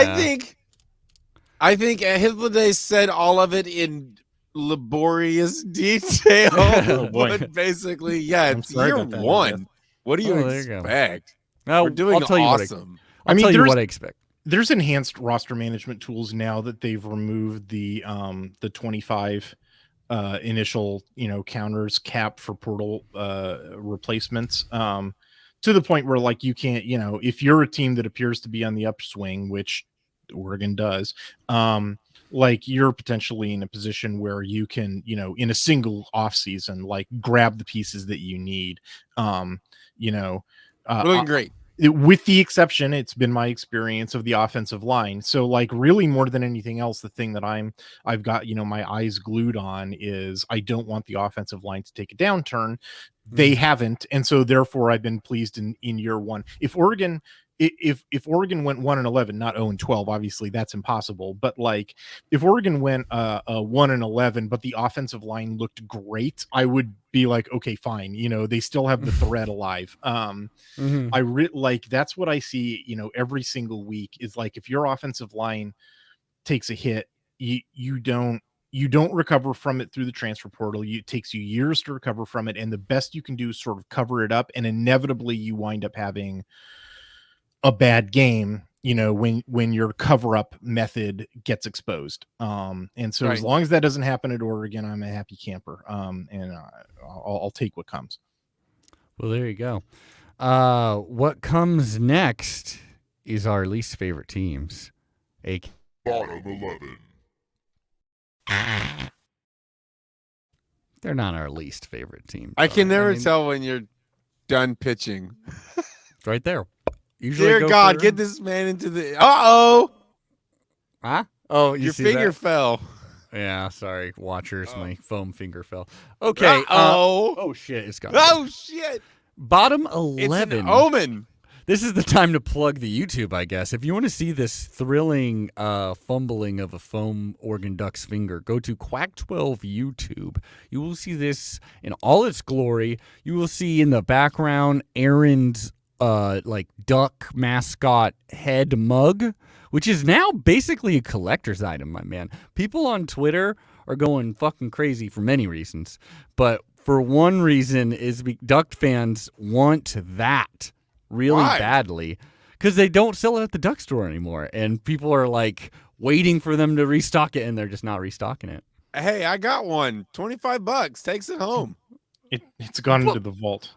I think Hythloday said all of it in laborious detail. But basically, yeah, it's year one. What do you expect? No, we're doing I'll tell awesome. I'll tell you what I expect. there's enhanced roster management tools now that they've removed the 25 initial, counters cap for portal replacements, to the point where like you can't, if you're a team that appears to be on the upswing, which Oregon does, like you're potentially in a position where you can, in a single off season, like grab the pieces that you need. Looking great. With the exception, it's been my experience of the offensive line. So like really more than anything else, the thing that I've got, my eyes glued on is I don't want the offensive line to take a downturn. They haven't. And so therefore I've been pleased in year one. If Oregon went 1-11, not 0-12, obviously that's impossible. But like if Oregon went 1-11, but the offensive line looked great, I would be like, okay, fine. They still have the thread alive. Like that's what I see, every single week is like, if your offensive line takes a hit, you don't recover from it through the transfer portal. It takes you years to recover from it. And the best you can do is sort of cover it up. And inevitably you wind up having a bad game, when your cover up method gets exposed. And so as long as that doesn't happen at Oregon, I'm a happy camper. And I'll take what comes. Well, there you go. What comes next is our least favorite teams. Bottom 11. They're not our least favorite team. I can never tell when you're done pitching. It's right there. Usually Dear God, get this man into the... Uh-oh! Huh? Oh, your finger fell. Yeah, sorry, watchers. My foam finger fell. Okay. Oh shit, it's gone. Oh, shit. Bottom 11. It's an omen. This is the time to plug the YouTube, I guess. If you want to see this thrilling fumbling of a foam Oregon Duck's finger, go to Quack 12 YouTube. You will see this in all its glory. You will see in the background Aaron's duck mascot head mug, which is now basically a collector's item, my man. People on Twitter are going fucking crazy for many reasons, but for one reason is Duck fans want that really badly because they don't sell it at the Duck store anymore, and people are like waiting for them to restock it, and they're just not restocking it. Hey, I got one. $25. Takes it home. It's gone into the vault.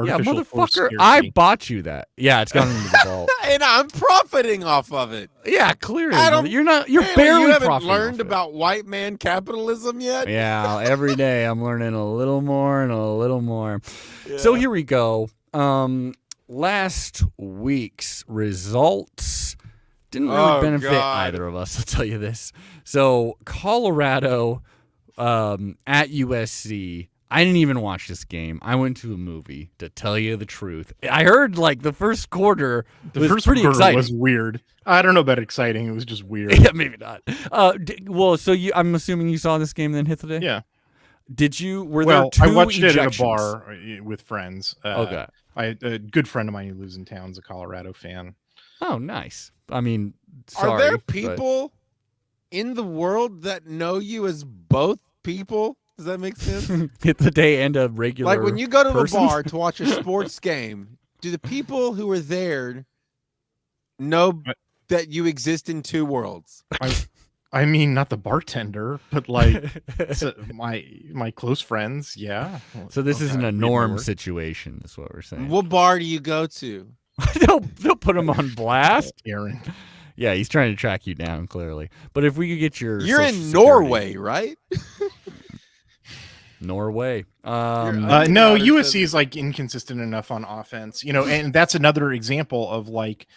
Yeah, motherfucker, I bought you that. Yeah, it's gone into the vault. And I'm profiting off of it. Yeah, clearly. You're barely barely you haven't profiting learned off about white man capitalism yet? Yeah, every day I'm learning a little more and a little more. Yeah. So here we go. Last week's results didn't really benefit either of us, I'll tell you this. So Colorado at USC. I didn't even watch this game. I went to a movie, to tell you the truth. I heard like the first quarter was pretty exciting. Was weird. I don't know about exciting. It was just weird. Yeah, maybe not. I'm assuming you saw this game then, Hythloday? Yeah. Did you? Were there two I watched ejections? it at a bar with friends. Okay. A good friend of mine who lives in town is a Colorado fan. Oh, nice. I mean, sorry, are there people in the world that know you as both people? Does that make sense? Hythloday and a regular like when you go to person? a bar to watch a sports game, do the people who are there know that you exist in two worlds? I mean, not the bartender, but like my close friends. Yeah. So this isn't a norm situation, is what we're saying. What bar do you go to? They'll put him on blast. Aaron. Yeah, he's trying to track you down, clearly. But if we could get your You're in Social Norway, Security. right? Norway. No, USC is like inconsistent enough on offense, and that's another example of like,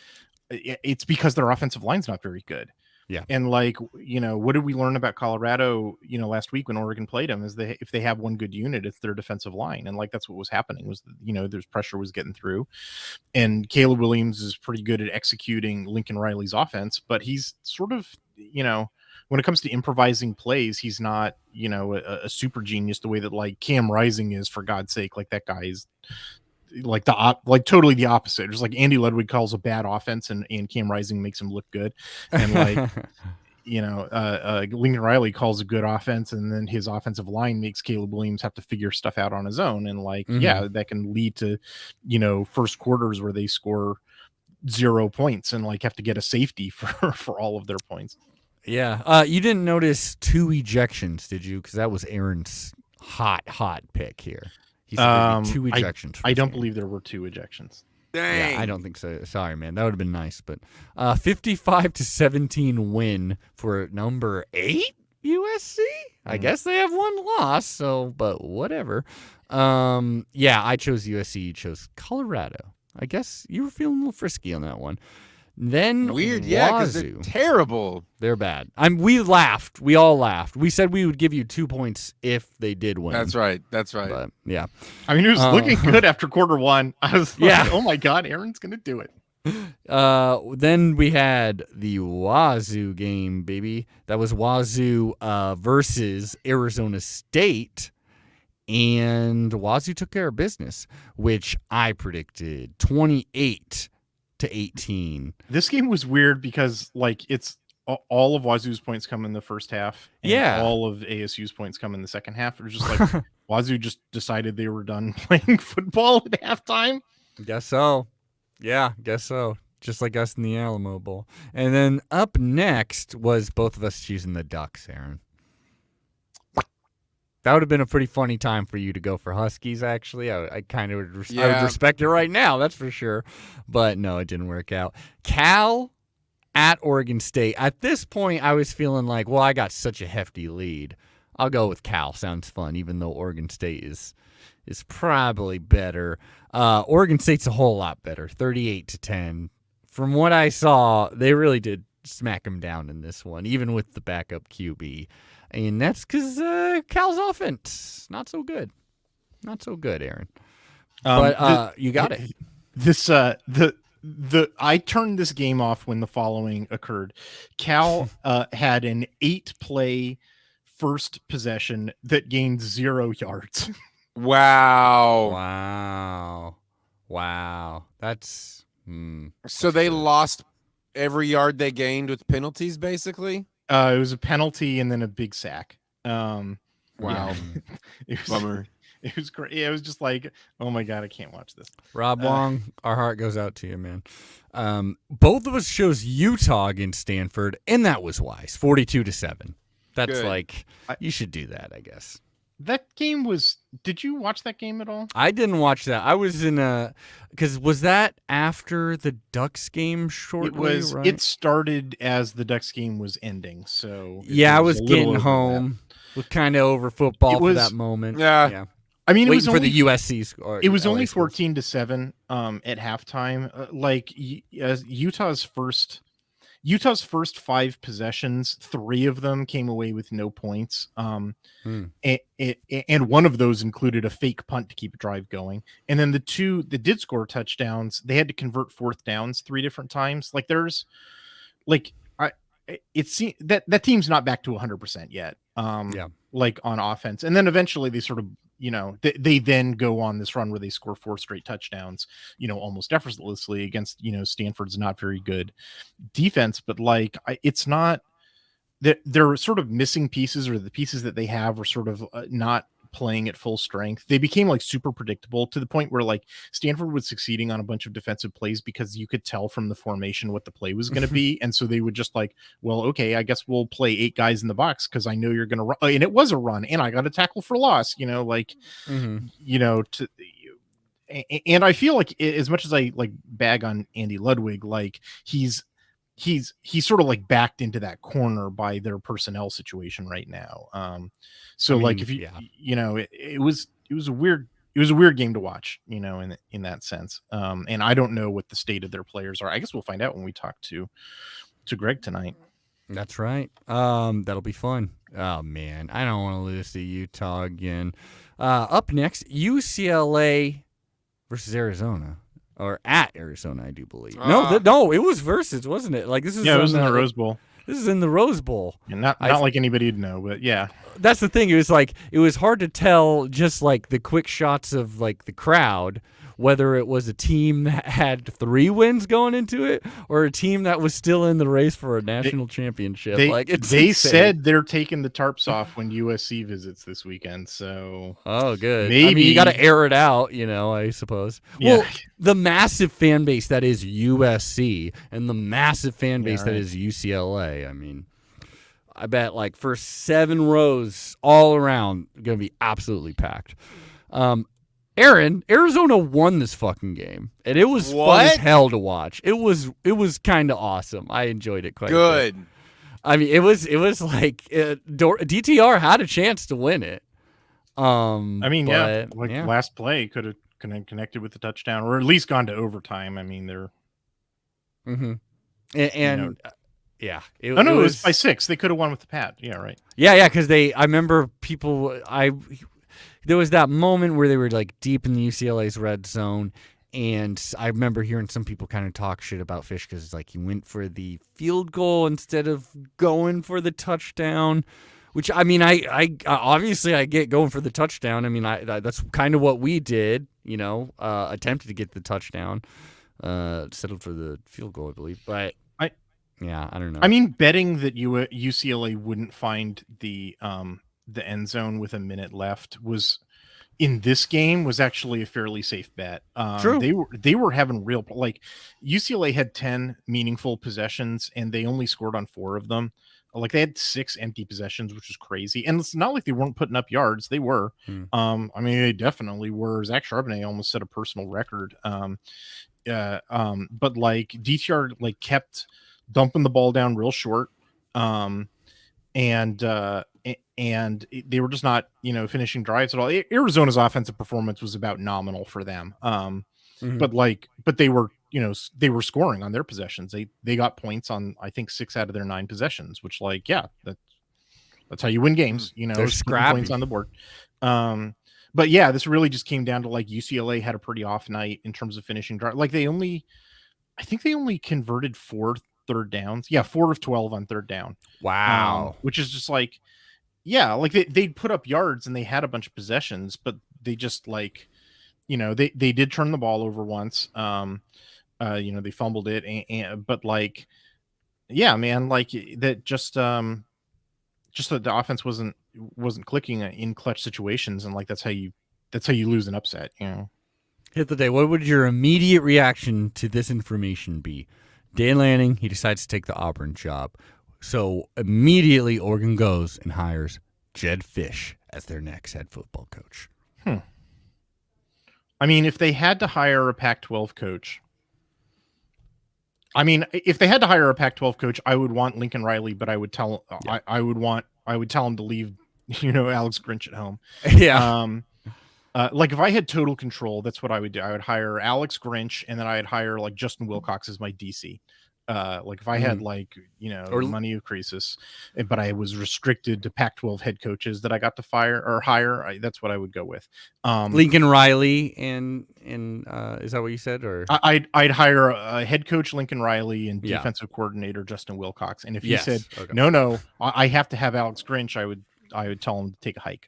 it's because their offensive line's not very good. Yeah. And like, what did we learn about Colorado, last week when Oregon played them is if they have one good unit, it's their defensive line. And like, that's what was happening was, there's pressure was getting through, and Caleb Williams is pretty good at executing Lincoln Riley's offense, but he's sort of, when it comes to improvising plays, he's not, a super genius the way that like Cam Rising is, for God's sake. Like that guy is like totally the opposite. Just like Andy Ludwig calls a bad offense and Cam Rising makes him look good. And like, Lincoln Riley calls a good offense, and then his offensive line makes Caleb Williams have to figure stuff out on his own. And like, yeah, that can lead to, first quarters where they score 0 points and like have to get a safety for all of their points. Yeah. You didn't notice 2 ejections, did you? Because that was Aaron's hot pick here. He said there'd be 2 ejections. I don't believe there were 2 ejections. Dang. Yeah, I don't think so. Sorry, man. That would have been nice. But 55-17 win for number 8 USC. I guess they have 1 loss. So, but whatever. Yeah, I chose USC. You chose Colorado. I guess you were feeling a little frisky on that one. Then Weird, yeah, because they're Wazoo. terrible. They're bad. We laughed. We all laughed. We said we would give you 2 points if they did win. That's right. That's right. But, yeah. I mean, it was looking good after quarter 1. I was like, Yeah. oh my God, Aaron's going to do it. Then we had the Wazoo game, baby. That was Wazoo versus Arizona State. And Wazoo took care of business, which I predicted 28-18. This game was weird because like it's all of Wazoo's points come in the first half. And Yeah. all of ASU's points come in the second half. It was just like Wazoo just decided they were done playing football at halftime. Guess so. Yeah, guess so. Just like us in the Alamo Bowl. And then up next was both of us choosing the Ducks, Aaron. That would have been a pretty funny time for you to go for Huskies, actually. I kind of would, I would respect it right now, that's for sure. But no, it didn't work out. Cal at Oregon State. At this point, I was feeling like, well, I got such a hefty lead. I'll go with Cal. Sounds fun, even though Oregon State is probably better. Oregon State's a whole lot better, 38-10. From what I saw, they really did smack them down in this one, even with the backup QB. And that's because Cal's offense, not so good. Not so good, Aaron. But you got it. I turned this game off when the following occurred. Cal had an 8-play first possession that gained 0 yards. Wow. Wow. That's So they lost every yard they gained with penalties, basically? It was a penalty and then a big sack. Wow. It was, Bummer. It was great. Yeah, it was just like, oh my God, I can't watch this. Rob Wong, our heart goes out to you, man. Both of us chose Utah against Stanford, and that was wise. 42-7. That's Good. like, you should do that, I guess. That game was. Did you watch that game at all? I didn't watch that. I was in because was that after the Ducks game shortly? It was. Right? It started as the Ducks game was ending. So yeah, I was a little getting overlap. home. Was kind of over football for was- that moment. Yeah. I mean, it Waiting was for only the USC score. It was LA only scores. 14-7 at halftime. Utah's first 5 possessions, 3 of them came away with no points. And one of those included a fake punt to keep a drive going. And then the 2 that did score touchdowns, they had to convert 4th downs 3 different times. Like there's like that team's not back to 100% yet. Like on offense. And then eventually they sort of, they then go on this run where they score 4 straight touchdowns, almost effortlessly against, Stanford's not very good defense. But like, it's not that they're sort of missing pieces, or the pieces that they have are sort of not playing at full strength. They became like super predictable to the point where like Stanford was succeeding on a bunch of defensive plays because you could tell from the formation what the play was going to be. And so they would just like, well, okay, I guess we'll play 8 guys in the box because I know you're going to run. And it was a run, and I got a tackle for loss, and I feel like as much as I like bag on Andy Ludwig, like he's sort of like backed into that corner by their personnel situation right now. It was a weird game to watch, in that sense. And I don't know what the state of their players are. I guess we'll find out when we talk to Greg tonight. That's right. That'll be fun. Oh man, I don't want to lose to Utah again. Up next, UCLA versus Arizona. Or at Arizona, I do believe. No, it was versus, wasn't it? Like this is it was in the Rose Bowl. This is in the Rose Bowl. And not like anybody would know, but yeah. That's the thing. It was hard to tell just like the quick shots of like the crowd whether it was a team that had 3 wins going into it or a team that was still in the race for a national championship. They said they're taking the tarps off when USC visits this weekend. So good. Maybe. I mean, you got to air it out, I suppose. Yeah. Well, the massive fan base that is USC and the massive fan base that is UCLA. I mean, I bet first 7 rows all around going to be absolutely packed. Aaron, Arizona won this fucking game, and it was fun as hell to watch. It was kind of awesome. I enjoyed it quite a bit. I mean, it was like DTR had a chance to win it. Last play could have connected with the touchdown, or at least gone to overtime. I mean, they're. Mm-hmm. It was by 6. They could have won with the pad. Yeah, right. Yeah, because I remember there was that moment where they were deep in the UCLA's red zone, and I remember hearing some people kind of talk shit about Fish because he went for the field goal instead of going for the touchdown. Which I mean, I obviously I get going for the touchdown. I mean, that's kind of what we did. Attempted to get the touchdown, settled for the field goal, I believe, but. Yeah, I don't know. I mean, betting that UCLA wouldn't find the end zone with a minute left was in this game was actually a fairly safe bet. True. They were having real UCLA had 10 meaningful possessions and they only scored on 4 of them. They had 6 empty possessions, which is crazy. And it's not like they weren't putting up yards. They were. I mean, they definitely were. Zach Charbonnet almost set a personal record. But DTR kept dumping the ball down real short, and they were just not finishing drives at all. Arizona's offensive performance was about nominal for them, but they were they were scoring on their possessions. They got points on I think 6 out of their 9 possessions, which that's how you win games. They're scrappy. Points on the board. But yeah, this really just came down to UCLA had a pretty off night in terms of finishing drive. I think they only converted 4 third downs. Yeah, 4 of 12 on third down. Wow. Which is just they'd put up yards and they had a bunch of possessions, but they just they did turn the ball over once. They fumbled it, but yeah, man, that just that the offense wasn't clicking in clutch situations, and that's how you lose an upset. Hythloday, what would your immediate reaction to this information be? Dan Lanning, he decides to take the Auburn job. So immediately Oregon goes and hires Jedd Fisch as their next head football coach. I mean, if they had to hire a Pac-12 coach, I would want Lincoln Riley, but I would tell I would tell him to leave, Alex Grinch at home. Yeah. If I had total control, that's what I would do. I would hire Alex Grinch, and then I'd hire Justin Wilcox as my DC. If I had or money increases, but I was restricted to Pac-12 head coaches that I got to fire or hire, that's what I would go with. Lincoln Riley and is that what you said? Or I'd hire a head coach Lincoln Riley and defensive coordinator Justin Wilcox. And if he said no, I have to have Alex Grinch, I would tell him to take a hike.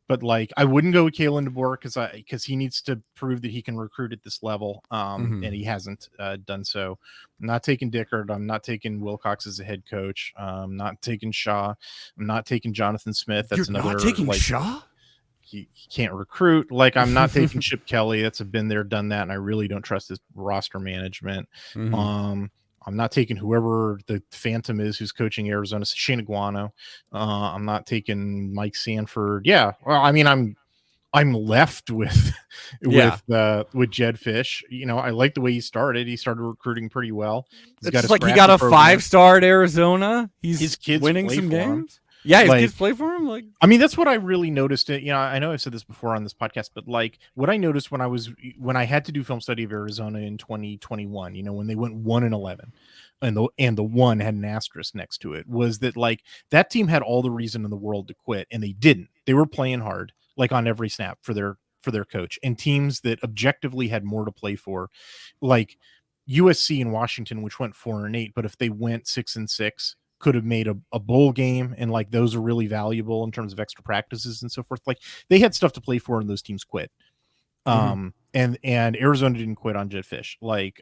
But I wouldn't go with Kalen DeBoer because he needs to prove that he can recruit at this level, and he hasn't done so. I'm not taking Dickert. I'm not taking Wilcox as a head coach. I'm not taking Shaw. I'm not taking Jonathan Smith. That's You're another. Not taking Shaw. He can't recruit. I'm not taking Chip Kelly. That's a been there, done that, and I really don't trust his roster management. I'm not taking whoever the Phantom is who's coaching Arizona, Shane Iguano. I'm not taking Mike Sanford. Yeah, well, I mean, I'm left with Jedd Fisch. I like the way he started. He started recruiting pretty well. He got a 5-star at Arizona. His kids winning some games. Yeah, his kids play for him. I mean, that's what I really noticed. I know I've said this before on this podcast, but what I noticed when I had to do film study of Arizona in 2021, when they went 1-11, and the 1 had an asterisk next to it, was that that team had all the reason in the world to quit, and they didn't. They were playing hard, on every snap for their coach, and teams that objectively had more to play for, USC and Washington, which went 4-8, but if they went 6-6. Could have made a bowl game, and those are really valuable in terms of extra practices and so forth. They had stuff to play for, and those teams quit. And Arizona didn't quit on Jedd Fisch.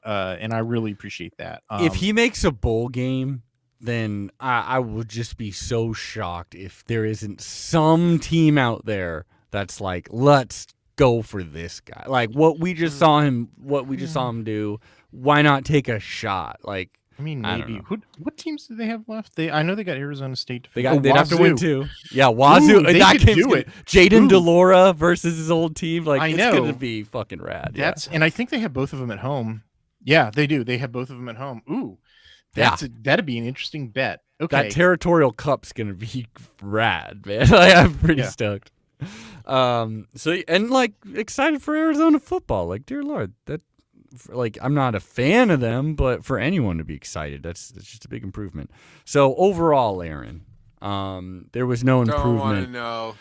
And I really appreciate that. If he makes a bowl game, then I would just be so shocked if there isn't some team out there that's like, let's go for this guy. Like what we just saw him do. Why not take a shot? Like, I mean, maybe. What teams do they have left? I know they got Arizona State. They'd have to win too. Yeah, Wazoo. They that could do it. Jaden DeLora versus his old team. Like, I it's know. going to be fucking rad. And I think they have both of them at home. Yeah, they do. They have both of them at home. Ooh, that'd be an interesting bet. Okay, that territorial cup's going to be rad, man. Like, I'm pretty stoked. Excited for Arizona football. Like, dear Lord, I'm not a fan of them, but for anyone to be excited, that's just a big improvement. So overall, Aaron, there was no improvement. Don't want to know.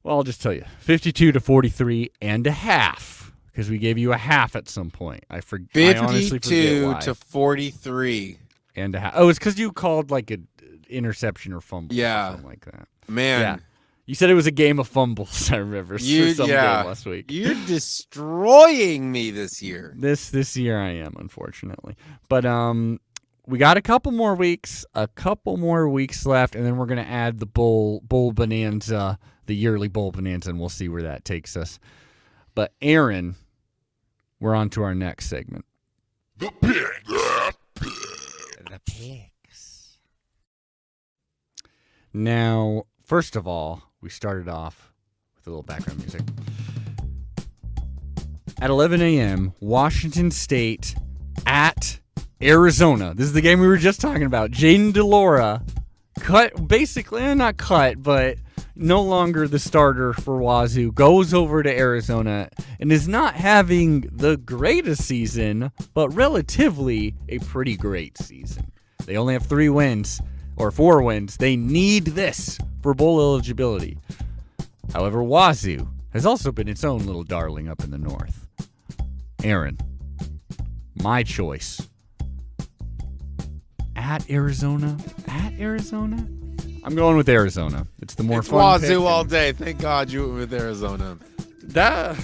Well, I'll just tell you, 52-43.5, because we gave you a half at some point. I honestly forget why. 52-43 and a half. Oh, it's because you called like an interception or fumble, or something like that. Man. Yeah. You said it was a game of fumbles, I remember, for some game last week. You're destroying me this year. This year I am, unfortunately. But we got a couple more weeks left, and then we're going to add the bowl bonanza, the yearly bowl bonanza, and we'll see where that takes us. But Aaron, we're on to our next segment. The pig. The pigs. Now, first of all, we started off with a little background music. At 11 a.m., Washington State at Arizona. This is the game we were just talking about. Jaden DeLora not cut, but no longer the starter for Wazoo, goes over to Arizona and is not having the greatest season, but relatively a pretty great season. They only have 4 wins. They need this for bowl eligibility. However, Wazoo has also been its own little darling up in the north. Aaron, my choice. At Arizona? I'm going with Arizona. It's the more fun pick. It's Wazoo all day. Thank God you went with Arizona. That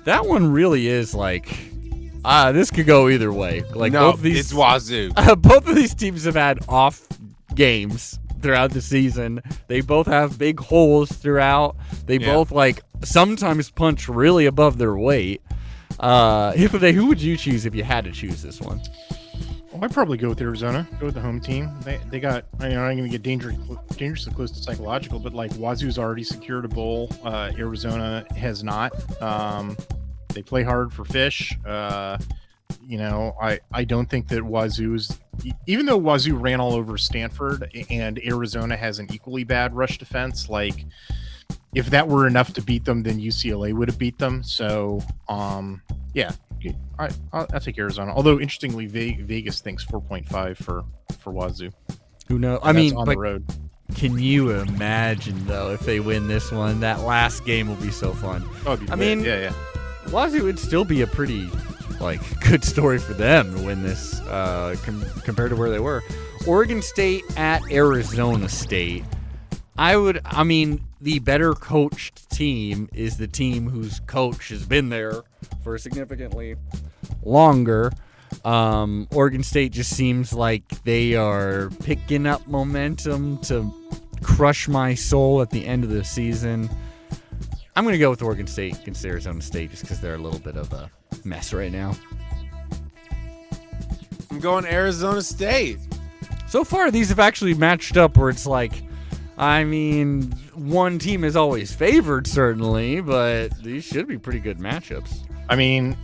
one really is like... this could go either way. It's Wazoo. Both of these teams have had off games throughout the season. They both have big holes throughout. They both sometimes punch really above their weight. Hythloday, who would you choose if you had to choose this one? Well, I'd probably go with Arizona. Go with the home team. They got. I'm going to get dangerously close to psychological, but Wazoo's already secured a bowl. Arizona has not. They play hard for Fish. I don't think that Wazoo's, even though Wazoo ran all over Stanford and Arizona has an equally bad rush defense, if that were enough to beat them, then UCLA would have beat them. So, I'll take Arizona. Although, interestingly, Vegas thinks 4.5 for Wazoo. Who knows? On the road. Can you imagine, though, if they win this one? That last game will be so fun. Oh, yeah. Wazoo would still be a pretty good story for them to win this compared to where they were. Oregon State at Arizona State. The better coached team is the team whose coach has been there for significantly longer. Oregon State just seems like they are picking up momentum to crush my soul at the end of the season. I'm going to go with Oregon State against Arizona State just because they're a little bit of a mess right now. I'm going Arizona State. So far, these have actually matched up where it's one team is always favored, certainly, but these should be pretty good matchups.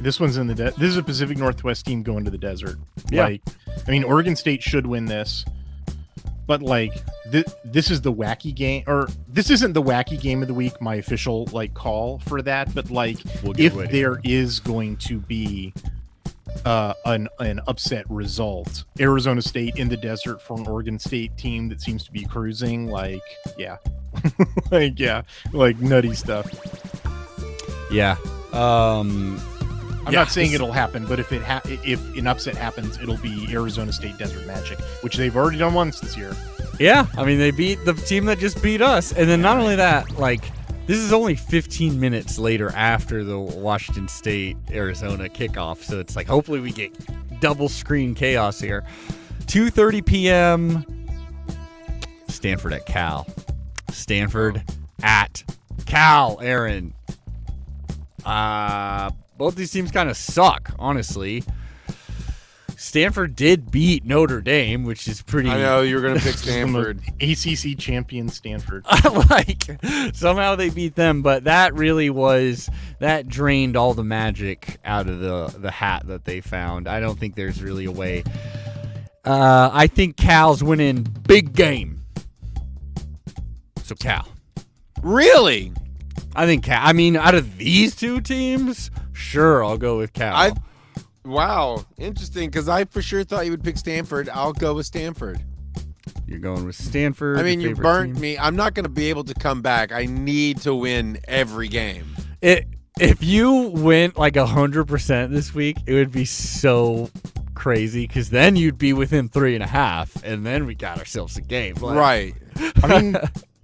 This one's in the this is a Pacific Northwest team going to the desert. Yeah. Oregon State should win this. But this is the wacky game, or this isn't the wacky game of the week. My official call for that, but if there is going to be an upset result, Arizona State in the desert for an Oregon State team that seems to be cruising, nutty stuff. Yeah. I'm not saying it'll happen, but if an upset happens, it'll be Arizona State Desert Magic, which they've already done once this year. Yeah, they beat the team that just beat us, and then not only that, This is only 15 minutes later after the Washington State-Arizona kickoff, so it's like hopefully we get double screen chaos here. 2:30 p.m. Stanford at Cal. Stanford at Cal, Aaron. Both these teams kind of suck, honestly. Stanford did beat Notre Dame, which is pretty... I know, you were going to pick Stanford. ACC champion Stanford. Like, somehow they beat them, but that really was... That drained all the magic out of the hat that they found. I don't think there's really a way. I think Cal's winning big game. So Cal. Really? I think Cal. I mean, out of these two teams, sure, I'll go with Cal. Wow, interesting, because I for sure thought you would pick Stanford. I'll go with Stanford. You're going with Stanford. I mean, you burnt team. me. I'm not going to be able to come back. I need to win every game. If you went like 100% this week, it would be so crazy, because then you'd be within 3.5, and then we got ourselves a game. Like, Right.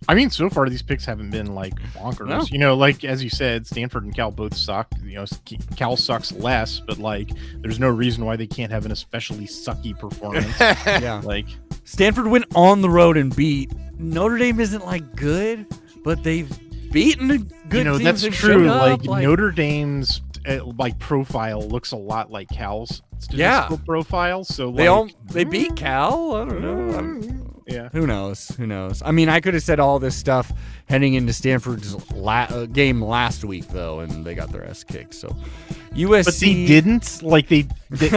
I mean, so far these picks haven't been like bonkers. No. You know, like as you said, Stanford and Cal both suck. You know, Cal sucks less, but like, there's no reason why they can't have an especially sucky performance. Yeah. Like, Stanford went on the road and beat Notre Dame. Isn't like good, but they've beaten a good you know, teams that's that true. showed up, Like Notre Dame's like profile looks a lot like Cal's statistical profile. So like, they beat Cal. I don't know. Yeah. Who knows? I mean, I could have said all this stuff heading into Stanford's game last week, though, and they got their ass kicked. So, USC. But they didn't. Like they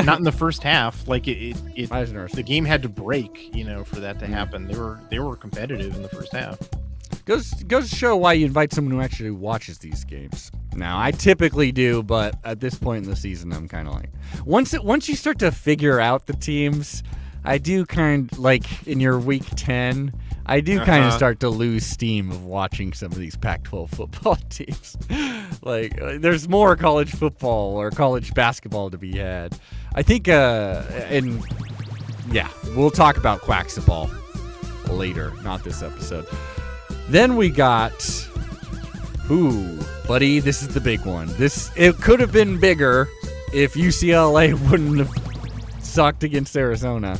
not in the first half. Like the game had to break, you know, for that to happen. They were competitive in the first half. Goes to show why you invite someone who actually watches these games. Now, I typically do, but at this point in the season, I'm kind of like, once you start to figure out the teams, I do kind of, like in your week 10, I do kind of start to lose steam of watching some of these Pac-12 football teams. Like, there's more college football or college basketball to be had. I think, and yeah, we'll talk about Quacksball later, not this episode. Then we got, buddy, this is the big one. It could have been bigger if UCLA wouldn't have sucked against Arizona.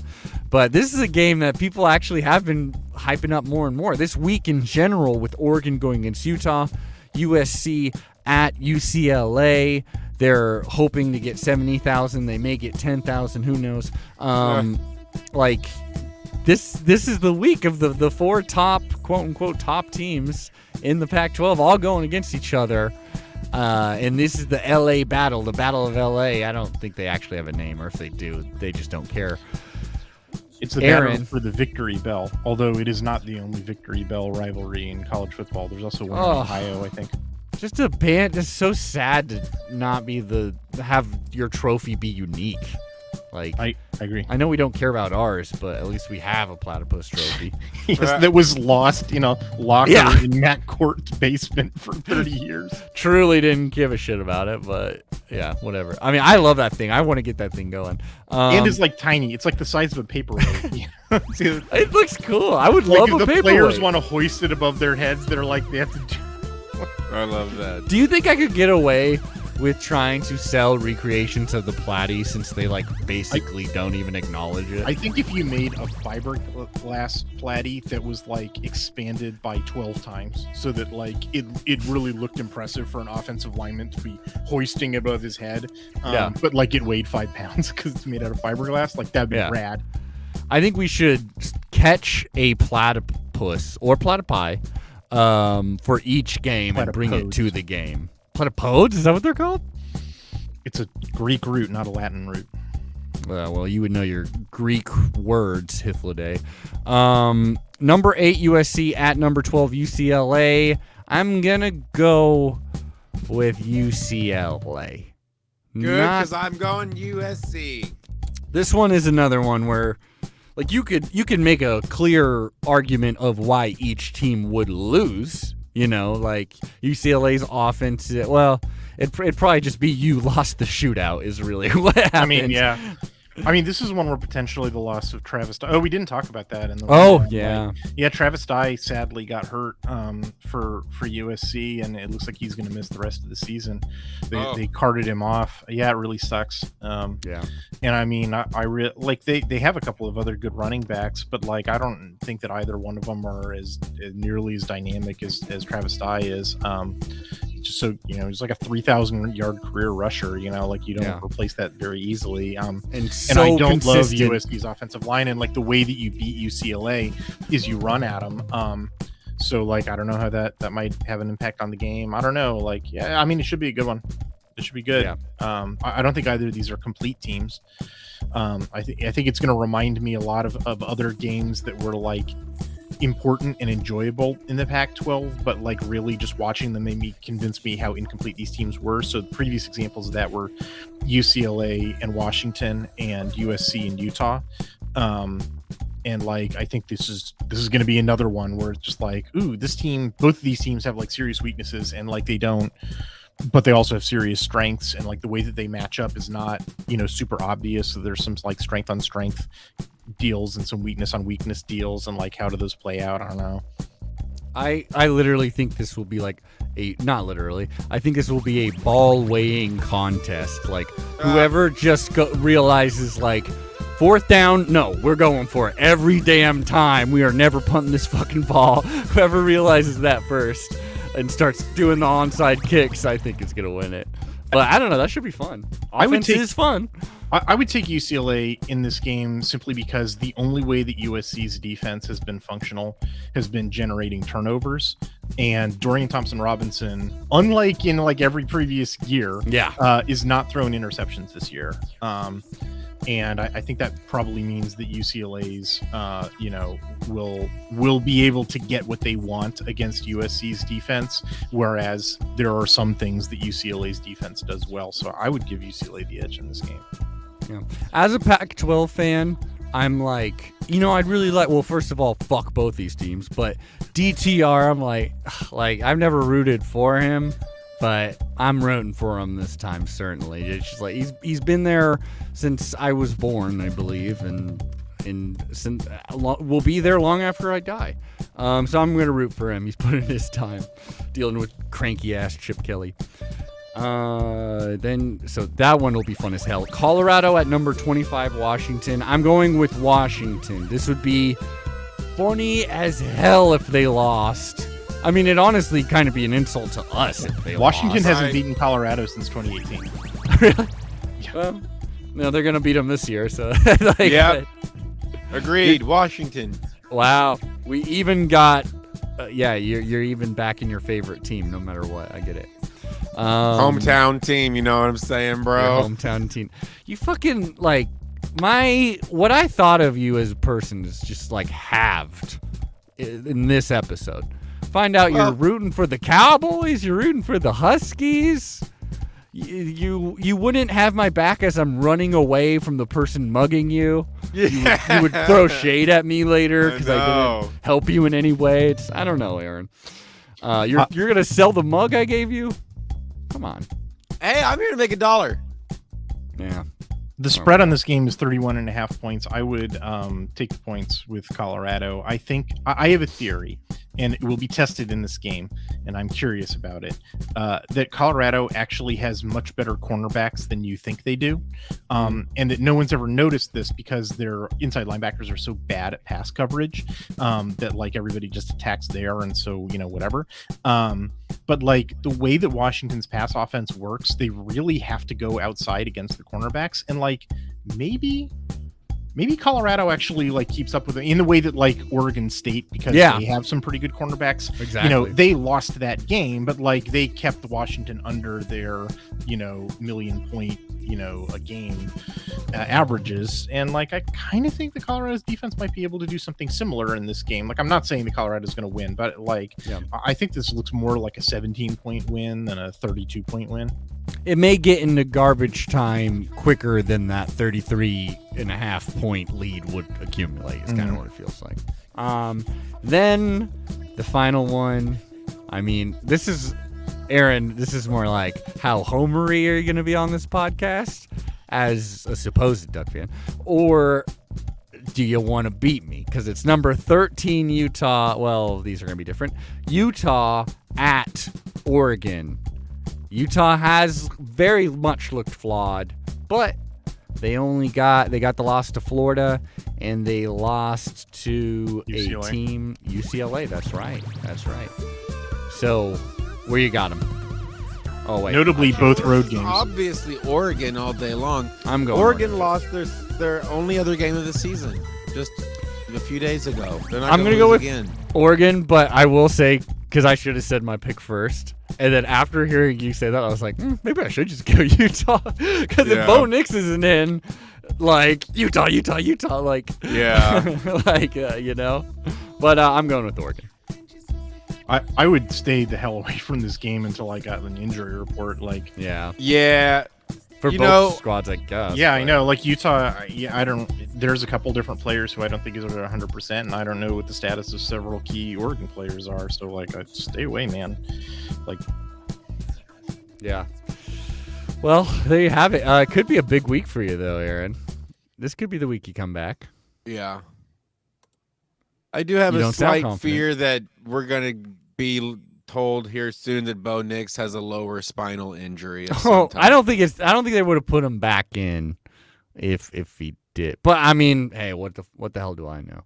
But this is a game that people actually have been hyping up more and more. This week in general, with Oregon going against Utah, USC at UCLA, they're hoping to get 70,000. They may get 10,000. Who knows? Like, this is the week of the four top, quote-unquote, top teams in the Pac-12 all going against each other. And this is the L.A. battle, the Battle of L.A. I don't think they actually have a name, or if they do, they just don't care. It's the battle for the Victory Bell, although it is not the only Victory Bell rivalry in college football. There's also one in Ohio, I think. Just a band. It's so sad to not be have your trophy be unique. Like, I agree. I know we don't care about ours, but at least we have a platypus trophy. Yes, that was lost in a locker in Matt Court's basement for 30 years. Truly didn't give a shit about it, but yeah, whatever. I mean, I love that thing. I want to get that thing going. And it's like tiny. It's like the size of a paperweight. It looks cool. I would love a paperweight. The players want to hoist it above their heads. They're like, they have to do. I love that. Do you think I could get away with trying to sell recreations of the platy, since they like basically don't even acknowledge it? I think if you made a fiberglass platy that was like expanded by 12 times, so that like it really looked impressive for an offensive lineman to be hoisting above his head, but like it weighed 5 pounds because it's made out of fiberglass, like that'd be rad. I think we should catch a platypus or platypi for each game and bring it to the game. Platypodes? Is that what they're called? It's a Greek root, not a Latin root. Well, you would know your Greek words, Hythloday. Number 8 USC at number 12 UCLA. I'm gonna go with UCLA. Good, because I'm going USC. This one is another one where, like, you could make a clear argument of why each team would lose. You know, like UCLA's offense. Well, it'd probably just be you lost the shootout is really what happened. I mean, yeah. I mean, this is one where potentially the loss of Travis. Oh, we didn't talk about that in the. Yeah. Yeah, Travis Dye sadly got hurt for USC, and it looks like he's going to miss the rest of the season. They carted him off. Yeah, it really sucks. Yeah. And I mean, I like they have a couple of other good running backs, but like I don't think that either one of them are as nearly as dynamic as Travis Dye is. Just so he's like a 3,000 yard career rusher. Like you don't replace that very easily. And I don't love USC's offensive line, and like the way that you beat UCLA is you run at them. So like I don't know how that might have an impact on the game. I don't know. Like I mean it should be a good one. It should be good. Yeah. I don't think either of these are complete teams. I think it's going to remind me a lot of other games that were like important and enjoyable in the Pac-12, but like really just watching them made me convince me how incomplete these teams were. So the previous examples of that were UCLA and Washington and USC and Utah. And like I think this is going to be another one where it's just like, ooh, both of these teams have like serious weaknesses, and like they don't, but they also have serious strengths, and like the way that they match up is not super obvious. So there's some like strength on strength deals and some weakness on weakness deals, and like how do those play out? I don't know. I literally think this will be like not literally. I think this will be a ball weighing contest. Like whoever just realizes like 4th down, no, we're going for it every damn time. We are never punting this fucking ball. Whoever realizes that first and starts doing the onside kicks, I think is gonna win it. But I don't know. That should be fun. Offense is fun. I would take UCLA in this game simply because the only way that USC's defense has been functional has been generating turnovers. And Dorian Thompson-Robinson, unlike in like every previous year, is not throwing interceptions this year. And I think that probably means that UCLA's, will be able to get what they want against USC's defense, whereas there are some things that UCLA's defense does well. So I would give UCLA the edge in this game. Yeah. As a Pac-12 fan, I'm like, I'd really like. Well, first of all, fuck both these teams, but DTR, I'm like I've never rooted for him. But I'm rooting for him this time, certainly. It's just like he's been there since I was born, I believe, and since will be there long after I die. So I'm gonna root for him. He's put in his time, dealing with cranky ass Chip Kelly. So that one will be fun as hell. Colorado at number 25, Washington. I'm going with Washington. This would be funny as hell if they lost. I mean, it'd honestly kind of be an insult to us if they Washington lost. hasn't beaten Colorado since 2018. Really? Yeah. Well, no, they're gonna beat them this year. So, Agreed. Washington. Wow, we even got. You're even back in your favorite team, no matter what. I get it. Hometown team. You know what I'm saying, bro? Hometown team. You fucking like what I thought of you as a person is just like halved in this episode. Find out you're rooting for the Cowboys, you're rooting for the Huskies. You wouldn't have my back as I'm running away from the person mugging you. Yeah. You would throw shade at me later because I didn't help you in any way. I don't know, Aaron. You're gonna sell the mug I gave you? Come on. Hey, I'm here to make $1. Yeah. The spread on this game is 31.5 points. I would take the points with Colorado. I think I have a theory, and it will be tested in this game, and I'm curious about it, that Colorado actually has much better cornerbacks than you think they do, and that no one's ever noticed this because their inside linebackers are so bad at pass coverage that like everybody just attacks there, and so whatever. But like the way that Washington's pass offense works, they really have to go outside against the cornerbacks, and like maybe Colorado actually like keeps up with it in the way that like Oregon State, because they have some pretty good cornerbacks. Exactly. They lost that game, but like they kept Washington under their million point a game averages, and like I kind of think the Colorado's defense might be able to do something similar in this game. Like I'm not saying the Colorado's going to win, but like I think this looks more like a 17-point win than a 32-point win. It may get into garbage time quicker than that 33.5-point lead would accumulate. Is kind of what it feels like. Then the final one. I mean, this is Aaron. This is more like how homery are you going to be on this podcast? as a supposed Duck fan, or do you want to beat me? Because it's number 13 Utah. Well, these are going to be different. Utah at Oregon. Utah has very much looked flawed, but they got the loss to Florida, and they lost to UCLA. a team, UCLA. That's right. So, where you got them? Oh wait. Notably, both road games. Obviously, Oregon all day long. I'm going. Oregon lost their only other game of the season just a few days ago. They're not I'm going to go lose with again. Oregon, but I will say, because I should have said my pick first, and then after hearing you say that, I was like, maybe I should just go Utah, because if Bo Nix isn't in, like Utah, like you know. But I'm going with Oregon. I would stay the hell away from this game until I got an injury report. Like, Yeah. For both squads, I guess. yeah, I know. Like Utah, I don't. There's a couple different players who I don't think is over 100%, and I don't know what the status of several key Oregon players are. So, like, I'd stay away, man. Like, yeah. Well, there you have it. It could be a big week for you, though, Aaron. This could be the week you come back. Yeah. I do have a slight fear that we're going to be told here soon that Bo Nix has a lower spinal injury. I don't think they would have put him back in if he did. But I mean, hey, what the hell do I know?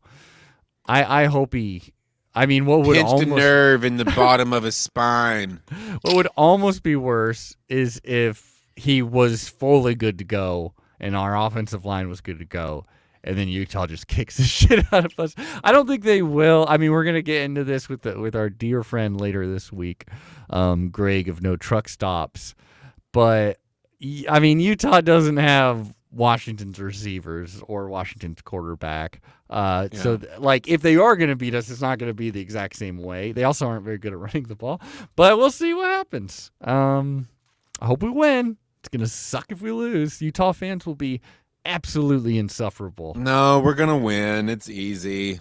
I hope he. I mean, what would pinched a nerve in the bottom of his spine. What would almost be worse is if he was fully good to go and our offensive line was good to go, and then Utah just kicks the shit out of us. I don't think they will. I mean, we're gonna get into this with our dear friend later this week, Greg of No Truck Stops. But I mean, Utah doesn't have Washington's receivers or Washington's quarterback. So like, if they are gonna beat us, it's not gonna be the exact same way. They also aren't very good at running the ball. But we'll see what happens. I hope we win. It's gonna suck if we lose. Utah fans will be absolutely insufferable. No, we're gonna win. It's easy.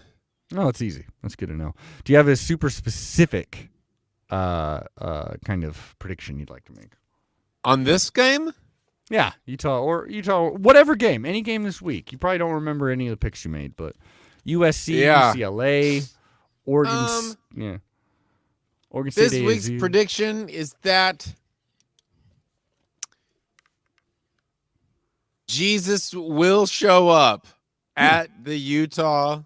No, it's easy. That's good to know. Do you have a super specific kind of prediction you'd like to make on this game? Yeah, Utah, whatever game, any game this week. You probably don't remember any of the picks you made, but USC, UCLA, Oregon, Oregon State. This week's prediction is that Jesus will show up at the Utah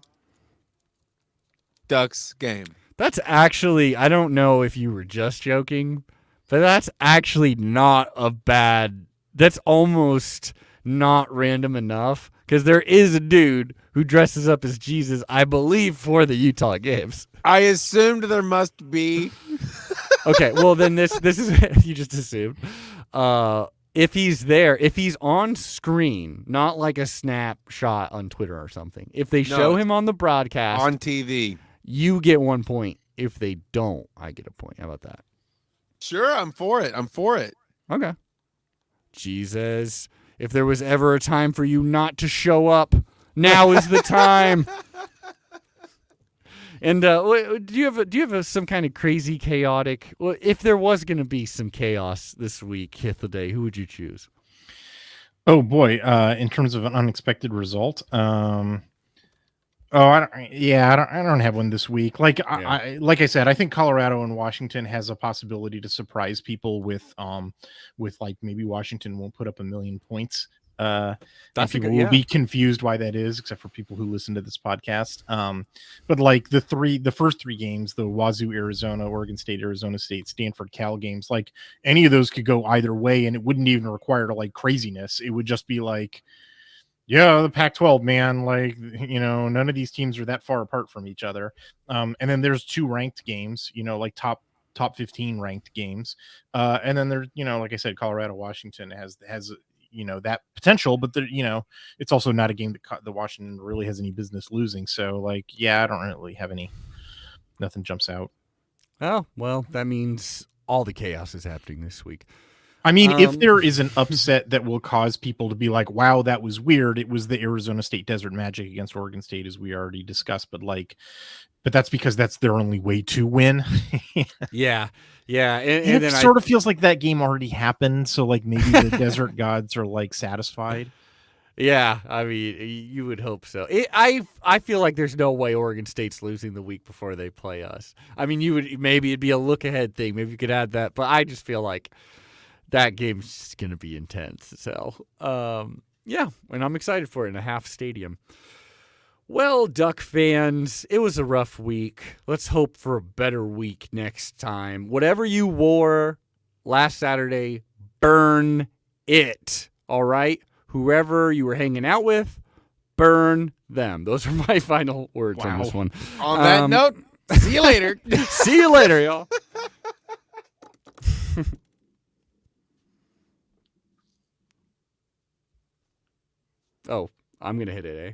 Ducks game. That's actually, I don't know if you were just joking, but that's actually not a bad, that's almost not random enough, because there is a dude who dresses up as Jesus, I believe, for the Utah games. I assumed there must be. Okay, well then this is, you just assumed. If he's there, if he's on screen, not like a snapshot on Twitter or something. If they show him on the broadcast on TV, you get 1 point. If they don't, I get a point. How about that? Sure, I'm for it. Okay. Jesus, if there was ever a time for you not to show up, now is the time. And do you have some kind of crazy, chaotic? Well, if there was going to be some chaos this week, Hythloday, who would you choose? Oh boy, in terms of an unexpected result, I don't have one this week. Like I said, I think Colorado and Washington has a possibility to surprise people with like maybe Washington won't put up 1 million points. People will be confused why that is, except for people who listen to this podcast. But like the first 3 games, the Wazoo, Arizona, Oregon State, Arizona State, Stanford, Cal games, like any of those could go either way, and it wouldn't even require like craziness. It would just be like, yeah, the Pac-12, man, like, none of these teams are that far apart from each other. And then there's 2 ranked games, like top 15 ranked games. And then there's, like I said, Colorado, Washington has that potential, but it's also not a game that the Washington really has any business losing. So like, I don't really have nothing jumps out. Oh, well, that means all the chaos is happening this week. I mean, if there is an upset that will cause people to be like, wow, that was weird, it was the Arizona State Desert Magic against Oregon State, as we already discussed. But that's because that's their only way to win. Yeah. And it sort of feels like that game already happened. So like maybe the Desert Gods are like satisfied. Yeah, I mean, you would hope so. I feel like there's no way Oregon State's losing the week before they play us. I mean, maybe it'd be a look ahead thing. Maybe you could add that, but I just feel like that game's just gonna be intense. So, yeah, and I'm excited for it in a half stadium. Well, Duck fans, it was a rough week. Let's hope for a better week next time. Whatever you wore last Saturday, burn it. All right? Whoever you were hanging out with, burn them. Those are my final words on this one. On that note, see you later. See you later, y'all. Oh, I'm going to hit it, eh?